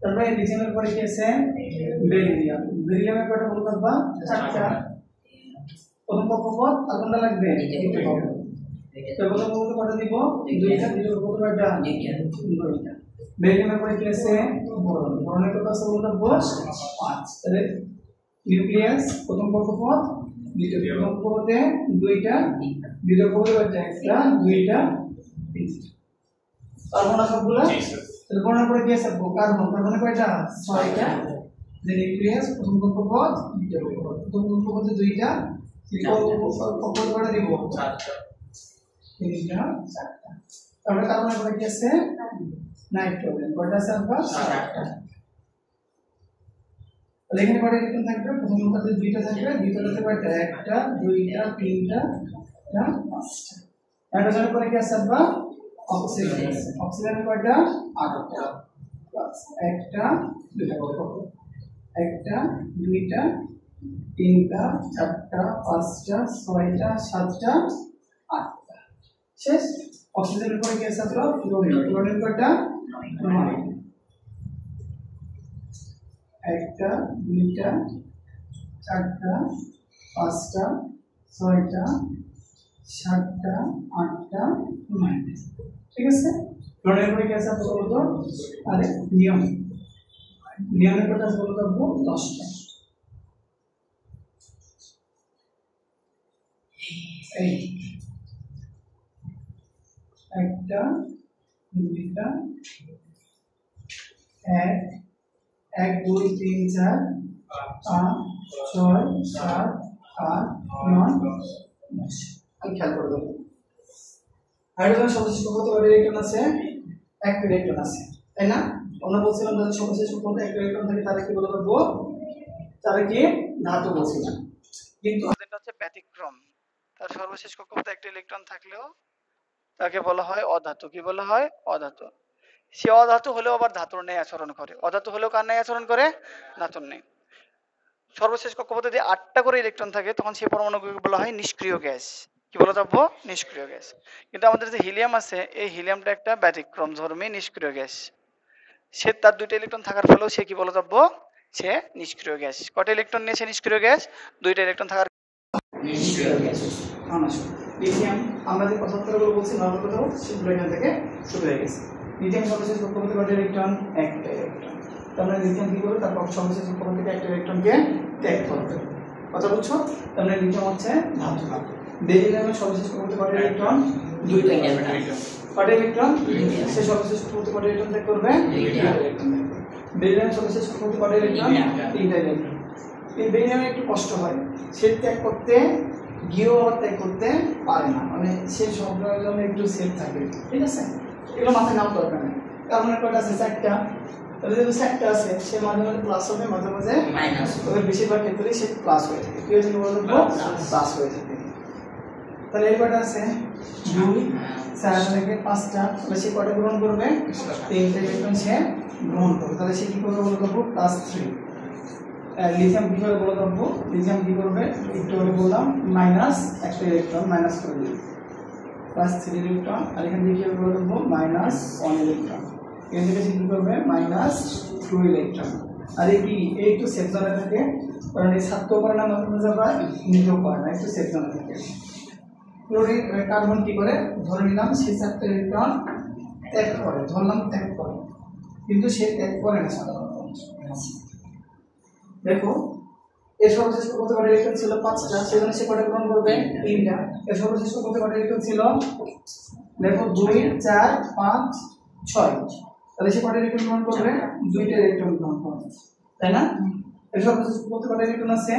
[SPEAKER 1] তারপরে লিথিয়ামের পরে কি আছে বেরিলিয়ামের কয়টা বলতে পারবা চারটা প্রথম কক্ষপথ আর কোনটা লাগবে দ্বিতীয় কক্ষপথ তো প্রথম কক্ষপথে কয়টা দিব দুইটা দ্বিতীয় কক্ষপথে কয়টা দুইটা বেরিলিয়ামের পরে কি আছে বোরনের কত আছে বলতে পারবো 5 তাহলে নিউক্লিয়াস প্রথম কক্ষপথ দ্বিতীয় কক্ষপথে দুইটা দ্বিতীয় কক্ষপথে একটা দুইটা তিনটা কার্বন সবগুলা কার্বনের পরে কি আছে কার্বনে কয়টা 6টা যে নিউক্লিয়াস প্রথম কক্ষপথ দ্বিতীয় কক্ষপথ প্রথম কক্ষপথে দুইটা তৃতীয় কক্ষপথে কয়টা দিব 4টা তিনটা 4টা তারপরে কার্বনের পরে কি আছে নাইট্রোজেন কয়টা আছে আপনার 4টা তাহলে এখানে কয়টা ইলেকট্রন থাকবে প্রথম কক্ষপথে দুইটা থাকবে দ্বিতীয়টাতে কয়টা একটা দুইটা তিনটা না 5টা নাইট্রোজেনের পরে কি আছে আপনার অক্সিজেন কয়টা 8টা প্লাস একটা দুইটা কক্ষপথ একটা দুইটা তিনটা চারটা পাঁচটা ছয়টা সাতটা আটটা শেষ অক্সিজেনের পরে কি আছে আপনার ফ্লোরিন কয়টা 9 একটা দুইটা চারটা পাঁচটা ছয়টা সাতটা আটটা 9 ঠিক আছে ফ্লোরিনের পরে কি আছে বলতো আরে নিয়মের কথা বলতে পারবো 10টা এই একটা দুইটা এক এক দুই তিন চার পাঁচ ছয় সাত আট নয় 10 আমি খেয়াল করে দেবো হাইড্রোজেন সর্বশেষ কক্ষপথে কয়টা ইলেকট্রন আছে একটা ইলেকট্রন আছে তাই না আমরা বলছিলাম যাদের সর্বশেষ কক্ষপথে একটা ইলেকট্রন থাকে তারা কি বলে বলবো তারা কি ধাতু বলছিলাম কিন্তু এটা হচ্ছে ব্যতিক্রম তার সর্বশেষ কক্ষপথে একটা ইলেকট্রন থাকলেও তাকে বলা হয় অধাতু কি বলা হয় অধাতু সে অধাতু হলেও আবার ধাতুর ন্যায় আচরণ করে অধাতু হলেও কার ন্যায় আচরণ করে ধাতুর ন্যায় সর্বশেষ কক্ষপথে যদি 8টা করে ইলেকট্রন থাকে তখন সেই পরমাণুকে বলা হয় নিষ্ক্রিয় গ্যাস কি বলা যাবো নিষ্ক্রিয় গ্যাস কিন্তু আমাদের যে হিলিয়াম আছে এই হিলিয়ামটা একটা ব্যতিক্রম ধর্মী নিষ্ক্রিয় গ্যাস সে তার 2টা ইলেকট্রন থাকার ফলেও সে কি বলা যাবো সে নিষ্ক্রিয় গ্যাস কয়টা ইলেকট্রন নিয়ে সে নিষ্ক্রিয় গ্যাস 2টা ইলেকট্রন থাকার নিষ্ক্রিয় গ্যাস লিথিয়াম আমরা যে 75 গুলো বলছি নরমাল কথা সেগুলো এখান থেকে শুরু হয়ে গেছে লিথিয়াম সর্বশেষ কক্ষপথে কয়টা ইলেকট্রন একটা ইলেকট্রন তার মানে লিথিয়াম কি করে তার সর্বশেষ কক্ষপথ থেকে একটা ইলেকট্রনকে ত্যাগ করবে কথা বুঝছো তার মানে লিথিয়াম হচ্ছে ধাতু বেরিলিয়ামের সর্বশেষ কক্ষপথে কয়টা ইলেকট্রন দুইটা কয়টা ইলেকট্রন সে সর্বশেষ কক্ষপথে কয়টা ইলেকট্রন ত্যাগ করবে দুইটা ইলেকট্রন বেরিলিয়াম সর্বশেষ কক্ষপথে কয়টা ইলেকট্রন তিনটা ইলেকট্রন এই বেরিলিয়ামের একটু কষ্ট হয় সে ত্যাগ করতে গিয়েও ত্যাগ করতে পারে না মানে সে সবগুলোর জন্য একটু সেফ থাকে ঠিক আছে এগুলো মাথায় নাও দরকার নেই কারণ কয়টা আছে 4টা তাহলে যদি 4টা আছে সে মাঝে মাঝে প্লাস হবে মাঝে মাঝে মাইনাস হবে বেশিরভাগ ক্ষেত্রে সে প্লাস হয়ে থাকে কি হয়েছে বলবো প্লাস হয়ে থাকে তাহলে এই কয়টা আছে 2 4 থেকে 5টা তাহলে সে কয়টা গ্রহণ করবে 3টা ইলেকট্রন সে গ্রহণ করবে তাহলে সে কি করবে বলবো +3 লিথিয়াম কি করে বলে দেবো লিথিয়াম কি করবে একটু আগে বললাম মাইনাস একটা ইলেকট্রন মাইনাস করে দিই +3 ইলেকট্রন আর এখান থেকে কি বলে দেবো -1 ইলেকট্রন এখান থেকে কি করবে -2 ইলেকট্রন আর এই কি এই একটু সেফ জোনে থাকে কারণ এই ছাত্র করে না মাঝে যাবা নিজেও করে না একটু সেফ জোনে থাকে ক্লোরিন কার্বন কি করে ধরে নিলাম সে 4টা ইলেকট্রন ত্যাগ করে ধরলাম ত্যাগ করে কিন্তু সে ত্যাগ করে না সাধারণত দেখো এর সর্বশেষ কত কটা ইলেকট্রন ছিল 5টা, সেজন্য সে কটা গ্রহণ করবে 3টা। এর সর্বশেষ কত কটা ইলেকট্রন ছিল দেখো 2 4 5 6, তাহলে সে কটা ইলেকট্রন গ্রহণ করবে 2টা ইলেকট্রন গ্রহণ করবে, তাই না? এর সর্বশেষ কত কটা ইলেকট্রন আছে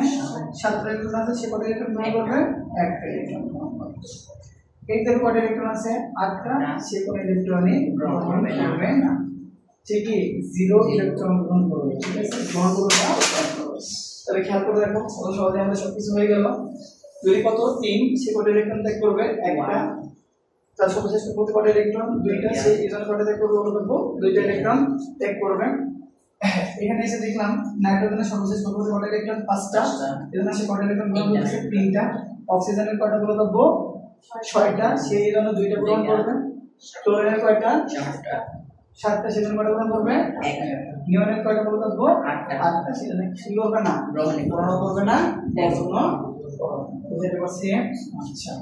[SPEAKER 1] 7টা ইলেকট্রন আছে, সে কটা ইলেকট্রন গ্রহণ করবে 1টা ইলেকট্রন গ্রহণ করবে। এই দেখো কটা ইলেকট্রন আছে 8টা, সে কোনো ইলেকট্রনই গ্রহণ করবে না, সে কি 0 ইলেকট্রন গ্রহণ করবে, ঠিক আছে? গ্রহণ করবে না। তাহলে খেয়াল করে দেখো কত সহজে আমাদের সবকিছু হয়ে গেল। যদি কত 3, সে কত ইলেকট্রন ত্যাগ করবে 1টা, তার সর্বশেষ কত কত ইলেকট্রন 2টা, সে এজন্য কত ত্যাগ করবে বলতে পারবো 2টা ইলেকট্রন ত্যাগ করবে। এখানে এসে দেখলাম নাইট্রোজেনের সর্বশেষ কত কত ইলেকট্রন 5টা, এজন্য সে কত ইলেকট্রন গ্রহণ করছে 3টা। অক্সিজেনের কয়টা বলতে পারবো 6টা, সে এজন্য 2টা গ্রহণ করবে। ক্লোরিনের কয়টা 7টা, সেজন্য কয়টা গ্রহণ করবে 1টা। নিয়নের কয়টা বলতে পারবো 8টা, সেজন্য কি করবে না গ্রহণ করবে না, এজন্য বুঝতে পারছি। আচ্ছা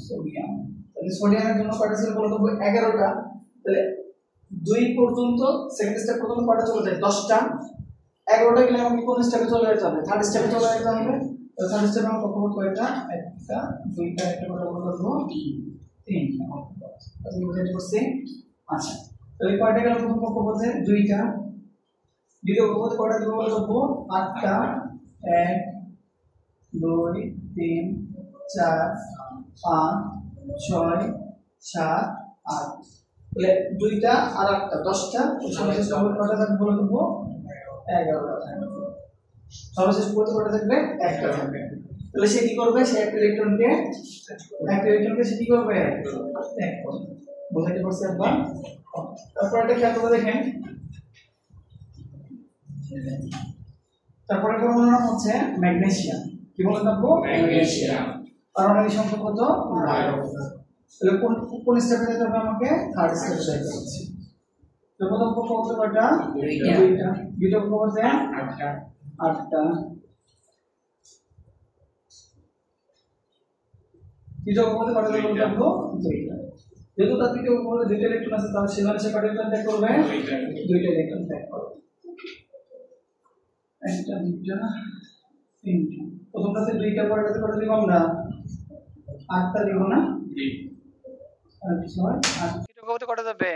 [SPEAKER 1] সোডিয়াম, তাহলে সোডিয়ামের জন্য কয়টা ছিল বলতো 11টা, তাহলে 2 পর্যন্ত সেকেন্ড স্টেপ পর্যন্ত কয়টা চলে যায় 10টা। 11টা গেলে আমাকে কোন স্টেপে চলে যেতে হবে থার্ড স্টেপে চলে যেতে হবে। তো থার্ড স্টেপে আমরা কত কয়টা 1টা 2টা একটা করে বলবো 3টা, তাহলে বুঝতে পারছি। আচ্ছা তাহলে কয়টা গেল প্রথম কক্ষপথে 2টা, দ্বিতীয় কক্ষপথে কয়টা দিব বলবো 8টা, 1 2 3 4 5 6 7 8, তাহলে 2টা আর 8টা 10টা, সর্বশেষ কয়টা থাকবে বলে দেবো 11টা থাকবে। সর্বশেষ কয়টা থাকবে 1টা থাকবে। তাহলে সে কি করবে, সে একটা ইলেকট্রনকে সে কি করবে ত্যাগ করবে। বুঝতে পারছি একবার? তারপর একটা খেয়াল করে দেখেন, তারপরে পরমাণুর নাম হচ্ছে ম্যাগনেসিয়াম। কি বলে থাকবো ম্যাগনেসিয়াম। পারমাণবিক সংখ্যা কত 9। তাহলে কোন কোন স্টেপে যেতে হবে আমাকে থার্ড স্টেপে যেতে হচ্ছে। তো প্রথম কক্ষপথ কয়টা 2টা, দ্বিতীয় কক্ষপথে 8টা, তৃতীয় কক্ষপথে কয়টা বলতে পারবো 2টা। যেহেতু তার তৃতীয় কক্ষপথে 2টা ইলেকট্রন আছে, তাহলে সেখানে সে কয়টা ইলেকট্রন ত্যাগ করবে 2টা ইলেকট্রন ত্যাগ করবে। 1টা 2টা 3টা, প্রথমটাতে 2টা, পরেরটাতে কয়টা দিব আমরা 8টা দিব না, জি। আচ্ছা 8 তৃতীয় কক্ষপথে কয়টা যাবে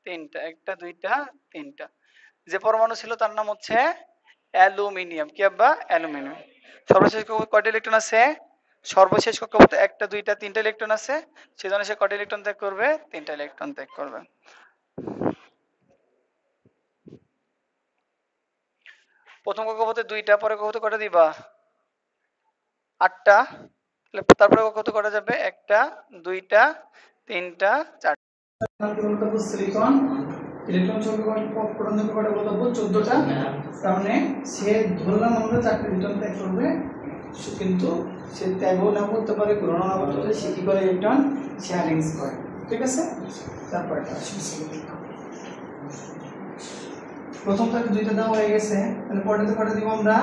[SPEAKER 1] 3টা, 1টা 2টা 3টা। যে পরমাণু ছিল তার নাম হচ্ছে অ্যালুমিনিয়াম। কি আব্বা অ্যালুমিনিয়াম। সর্বশেষ কক্ষপথে কয়টা ইলেকট্রন আছে, সর্বশেষ কক্ষপথে 1টা 2টা 3টা ইলেকট্রন আছে, সেজন্য সে কয়টা ইলেকট্রন ত্যাগ করবে 3টা ইলেকট্রন ত্যাগ করবে। প্রথম কক্ষপথে 2টা, পরে কক্ষপথে কয়টা দিবা 8টা, তারপরে কক্ষপথে কয়টা যাবে 1টা 2টা 3টা 4টা। সিলিকন ইলেকট্রন সংখ্যা প্রোটন সংখ্যা কয়টা বলতে 14টা, তার মানে সে ধরলাম আমরা 4টা ইলেকট্রন ত্যাগ করবে, কিন্তু সে ত্যাগও না করতে পারে গ্রহণ না করতে পারে, সে কি করে ইলেকট্রন শেয়ারিং করে, ঠিক আছে? তারপরে প্রথমটাতে 2টা দেওয়া হয়ে গেছে, তাহলে পরেরটাতে কয়টা দিব আমরা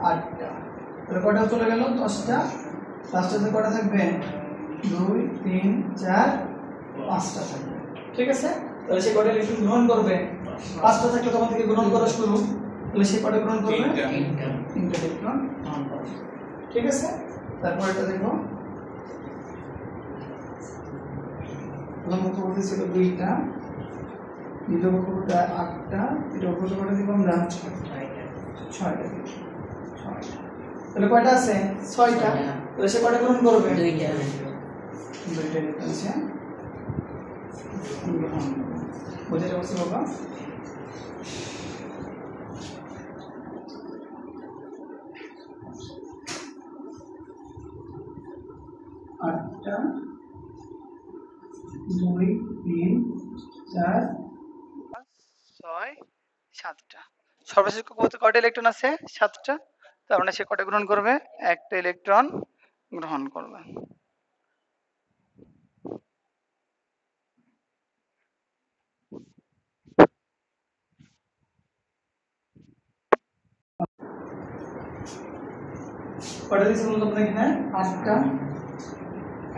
[SPEAKER 1] 8টা, তাহলে কয়টা চলে গেল 10টা, লাস্টেতে কয়টা থাকবে 2 3 4 5টা থাকবে, ঠিক আছে? তাহলে সে কয়টা ইলেকট্রন গ্রহণ করবে 5টা থাকলে তখন থেকে গ্রহণ করা শুরু, তাহলে সে কয়টা গ্রহণ করবে 3টা ইলেকট্রন গ্রহণ করবে, ঠিক আছে? তারপর এটা দেখো, প্রথম কক্ষপথে ছিল 2টা, দ্বিতীয় কক্ষপথে 8টা, তৃতীয় কক্ষপথে কয়টা দিব আমরা 6টা। তাহলে কয়টা আছে 6টা, তাহলে সে কয়টা গ্রহণ করবে 2টা ইলেকট্রন আছে গ্রহণ করবে। বুঝতে পারছি বাবা? আটটা 2 3 4 6 7টা। সর্বশেষ কক্ষপথে কয়টা ইলেকট্রন আছে 7টা, তার মানে সে কয়টা গ্রহণ করবে 1টা ইলেকট্রন গ্রহণ করবে। কয়টা দিয়েছে বলতো আপনাদের এখানে 8টা।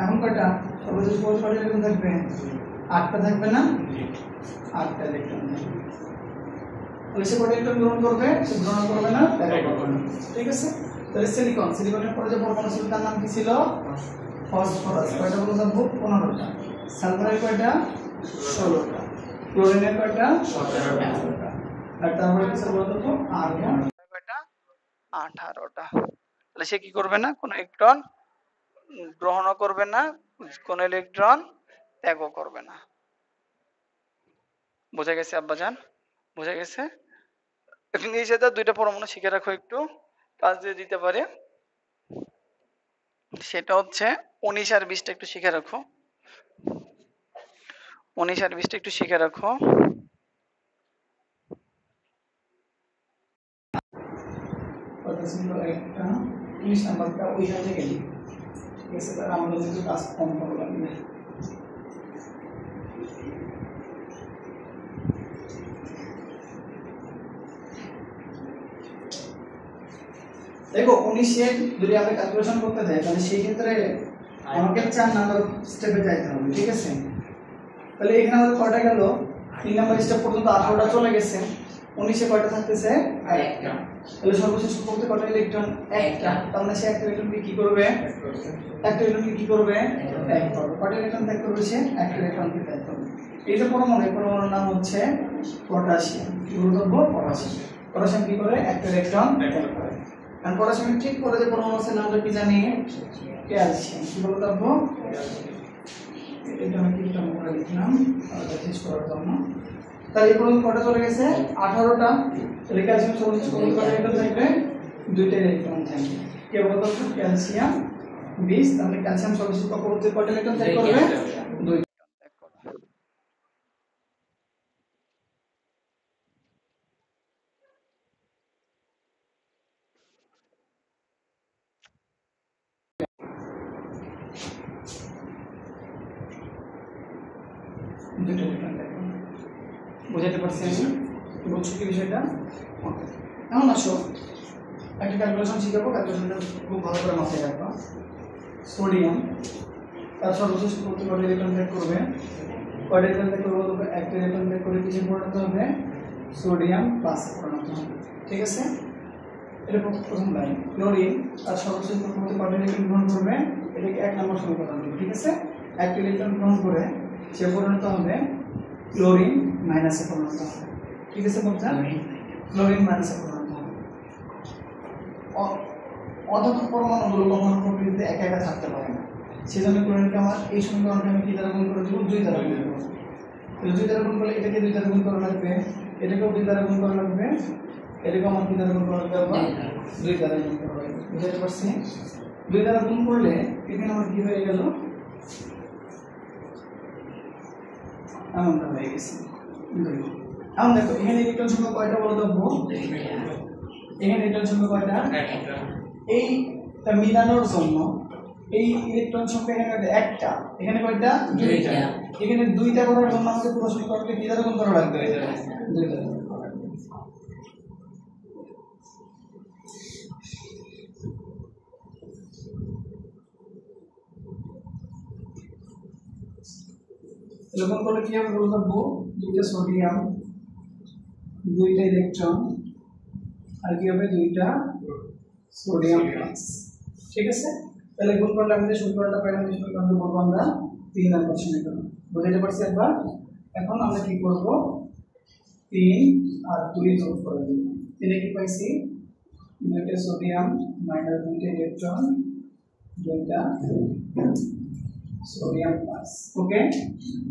[SPEAKER 1] এখন কয়টা সর্বশেষ কয়টা ইলেকট্রন থাকবে 8টা থাকবে না 8টা ইলেকট্রন থাকবে। তাহলে সে কয়টা ইলেকট্রন গ্রহণ করবে সে গ্রহণ করবে না ত্যাগ করবে না ঠিক আছে। তাহলে সিলিকনের পরে যে পরমাণু ছিল তার নাম কি ছিল ফসফরাস কয়টা বলতে থাকবো 15টা। সালফারের কয়টা 16টা। ক্লোরিনের কয়টা 17টা। আর তারপরে কি বলতে থাকবো আর্গন কয়টা 18টা। তাহলে সে কি করবে না কোনো ইলেকট্রন গ্রহণও করবে না কোন ইলেকট্রন ত্যাগও করবে না। বোঝা গেছে আব্বাজান বোঝা গেছে। এই সাথে দুইটা পরমাণু শিখে রাখো একটু কাজ দিয়ে দিতে পারে সেটা হচ্ছে 19 আর 20টা একটু শিখে রাখো 19 আর 20টা একটু শিখে রাখো। কত ছিল একটা 19 নাম্বারটা ওই সাথে গেলি ঠিক আছে। তাহলে আমাদের একটু কাজ কম করা লাগবে। দেখো 19 যদি আমরা ক্যালকুলেশন করতে যাই তাহলে সেই ক্ষেত্রে আমাকে 4 নাম্বার স্টেপে যাইতে হবে ঠিক আছে। তাহলে এখানে আমাদের কয়টা গেল 3 নাম্বার স্টেপ পর্যন্ত 18টা চলে গেছে 19 এ কয়টা থাকতেছে একটা। তাহলে সর্বশেষ করতে কয়টা ইলেকট্রন একটা। তার মানে সে একটা ইলেকট্রন কি করবে একটা ইলেকট্রন কি করবে ত্যাগ করবে। কয়টা ইলেকট্রন ত্যাগ করবে সে একটা ইলেকট্রন ত্যাগ করবে। এই যে পরমাণুর নাম হচ্ছে পটাশিয়াম। কি বলবো পটাশিয়াম। পটাশিয়াম কি করে একটা ইলেকট্রন ত্যাগ করে। আর পটাশিয়াম ঠিক করে যে পরমাণুর নামটা কি জানি ক্যালসিয়াম। কি বলতে পারবো এটা আমি কি টার্ম করে লিখলাম এটা টেস্ট করার জন্য। তাহলে এই পর্যন্ত কয়টা চলে গেছে 18টা। তাহলে ক্যালসিয়াম সর্বশেষ কত ইলেকট্রন থাকবে 2টা ইলেকট্রন থাকবে। কে বলতো ক্যালসিয়াম 20। তাহলে ক্যালসিয়াম সর্বশেষ কয়টা ইলেকট্রন ত্যাগ করবে 2টা ত্যাগ করবে। বুঝাতে পারছি আমি বুঝছো কি বিষয়টা। এখন আসো একটা ক্যালকুলেশন শিখাবো। ক্যালকুলেশনটা খুব ভালো করে মাথায় রাখবা। সোডিয়াম তার সর্বশেষ করতে কয়টা ইলেকট্রন ত্যাগ করবে কয়টা ইলেকট্রন ত্যাগ করবে একটা ইলেকট্রন ত্যাগ করে কিসে পরিণত হবে সোডিয়াম প্লাসে পরিণত হবে ঠিক আছে। এটা প্রথম লাইন। ক্লোরিন তার সর্বশেষ করতে কয়টা ইলেকট্রন গ্রহণ করবে এটাকে 1 নম্বর সমীকরণ ঠিক আছে। একটা ইলেকট্রন গ্রহণ করে সে পরিণত হবে ক্লোরিন মাইনাসে পরিণত হবে ঠিক আছে। বলছেন ক্লোরিন মাইনাসে পরিণত হবে। অযথা পরমাণুগুলো কখনো প্রকৃতিতে একা একা থাকতে পারে না। সেজন্য ক্লোরিনকে আমার এই সমীকরণকে আমি কি দ্বারা গুণ করে দেবো 2 দ্বারা গুণ করবো। তাহলে 2 দ্বারা গুণ করলে এটাকে 2 দ্বারা গুণ করা লাগবে এটাকেও 2 দ্বারা গুণ করা লাগবে এটাকেও আমার কি দ্বারা গুণ করা লাগবে 2 দ্বারা গুণ করা লাগবে। বুঝতে পারছি 2 দ্বারা গুণ করলে এখানে আমার কি হয়ে গেল এমনটা হয়ে গেছে। এখন দেখো এখানে ইলেকট্রন সংখ্যা কয়টা বলে দেবো এখানে ইলেকট্রন সংখ্যা কয়টা এইটা মিলানোর জন্য এই ইলেকট্রন সংখ্যা এখানে একটা এখানে কয়টা 2টা। এখানে 2টা করার জন্য আমাদের পুরো সমীকরণকে কি দ্বারা গুণ করা লাগবে 2 দ্বারা। এরকম করলে কি হবে বলে দেবো 2টা সোডিয়াম 2টা ইলেকট্রন আর কি হবে 2টা সোডিয়াম প্লাস ঠিক আছে। তাহলে গুণ করলে আমাদের সমীকরণটা পাইলাম এই সমীকরণটা বলবো আমরা 3 নম্বর সমীকরণ। বুঝতে পারছি একবার। এখন আমরা কি করব 3 আর 2 যোগ করে দেব। এখানে কি পাইছি 2টা সোডিয়াম মাইনাস 2টা ইলেকট্রন 2টা সোডিয়াম প্লাস ওকে।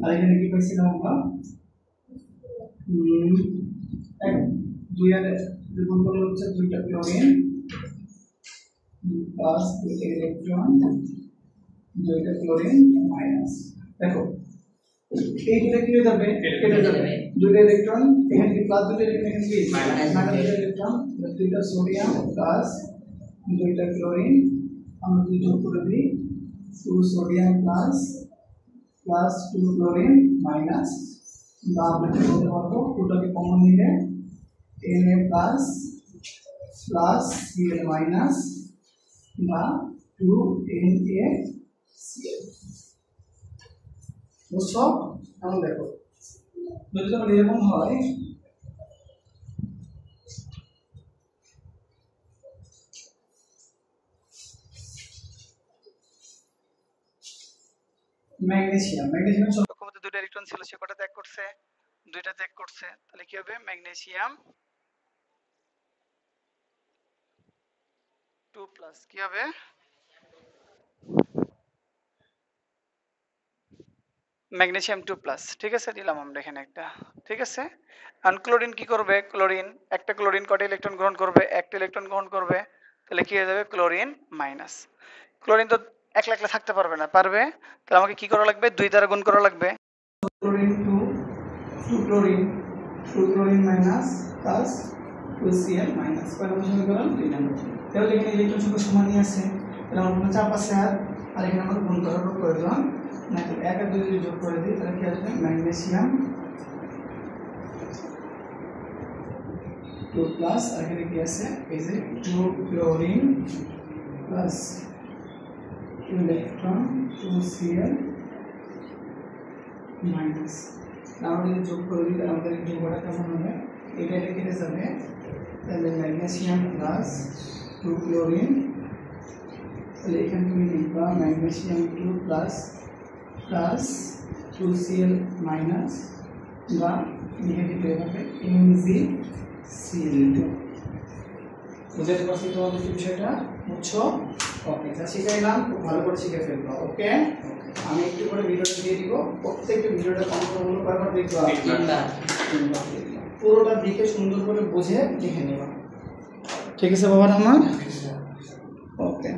[SPEAKER 1] আর এখানে কি পাইছিলাম আমরা 2 আর গুণ করলে হচ্ছে 2টা ক্লোরিন প্লাস 2টা ইলেকট্রন 2টা ক্লোরিন মাইনাস। দেখো এই দুটো কি হয়ে যাবে কেটে যাবে 2টা ইলেকট্রন এখানে কি প্লাস 2টা ইলেকট্রন এখানে কি মাইনাস 2টা ইলেকট্রন 2টা সোডিয়াম প্লাস 2টা ক্লোরিন আমরা 2 যোগ করে দিই 2 সোডিয়াম প্লাস 2 ক্লোরিন মাইনাস বা আমরা কি বলতে পারবো 2টাকে কমন নিলে Na প্লাস Cl মাইনাস বা 2NaCl। বুঝছো? এখন দেখো যদি তোমার এরকম হয় ম্যাগনেসিয়াম কক্ষপথে দুইটা ইলেকট্রন ছিল, সে কটা ত্যাগ করছে? দুইটা ত্যাগ করছে। তাহলে কি হবে? ম্যাগনেসিয়াম 2+। কি হবে? ম্যাগনেসিয়াম 2+। ঠিক আছে, দিলাম আমরা এখানে একটা। ঠিক আছে, আর ক্লোরিন কি করবে? ক্লোরিন একটা ক্লোরিন কটা ইলেকট্রন গ্রহণ করবে? একটা ইলেকট্রন গ্রহণ করবে। তাহলে কি হয়ে যাবে? Chlorine minus. ক্লোরিন তো একলা একলা থাকতে পারবে না, পারবে? তাহলে আমাকে কি করা লাগবে? 2 দ্বারা গুণ করা লাগবে। Chlorine 2 chlorine 2 chlorine minus plus 2Cl minus. কয় নম্বর সমীকরণ? 2 নম্বর। তাহলে এখানে ইলেকট্রন সংখ্যা সমানই আছে, তাহলে আমার কোনো চাপ আছে আর এখানে আমাদের গুণ করার প্রয়োজন না। 1 আর 2 যদি যোগ করে দিই তাহলে কি আসবে? ম্যাগনেসিয়াম 2+, আর এখানে কি আছে? এই যে 2 chlorine plus 2 electron 2Cl minus. আমরা যদি যোগ করে দিই তাহলে আমাদের যোগটা কেমন হবে? এটা কেটে যাবে, তাহলে ম্যাগনেসিয়াম প্লাস 2 ক্লোরিন, তাহলে এখানে তুমি লিখবা ম্যাগনেসিয়াম 2+ প্লাস 2Cl মাইনাস, বা লিখে দিতে হবে MgCl2। বুঝতে পারছি তোমাদের কি বিষয়টা? বুঝছো? ওকে, যা শিখাইলাম খুব ভালো করে শিখে ফেলবো। ওকে, আমি একটু করে ভিডিওটা দিয়ে দিব। প্রত্যেকটা ভিডিওটা কমপ্লিট করার দেখবা, পুরোটা দেখে সুন্দর করে বুঝে লিখে নেবা। ঠিক আছে বাবা আমার? ওকে।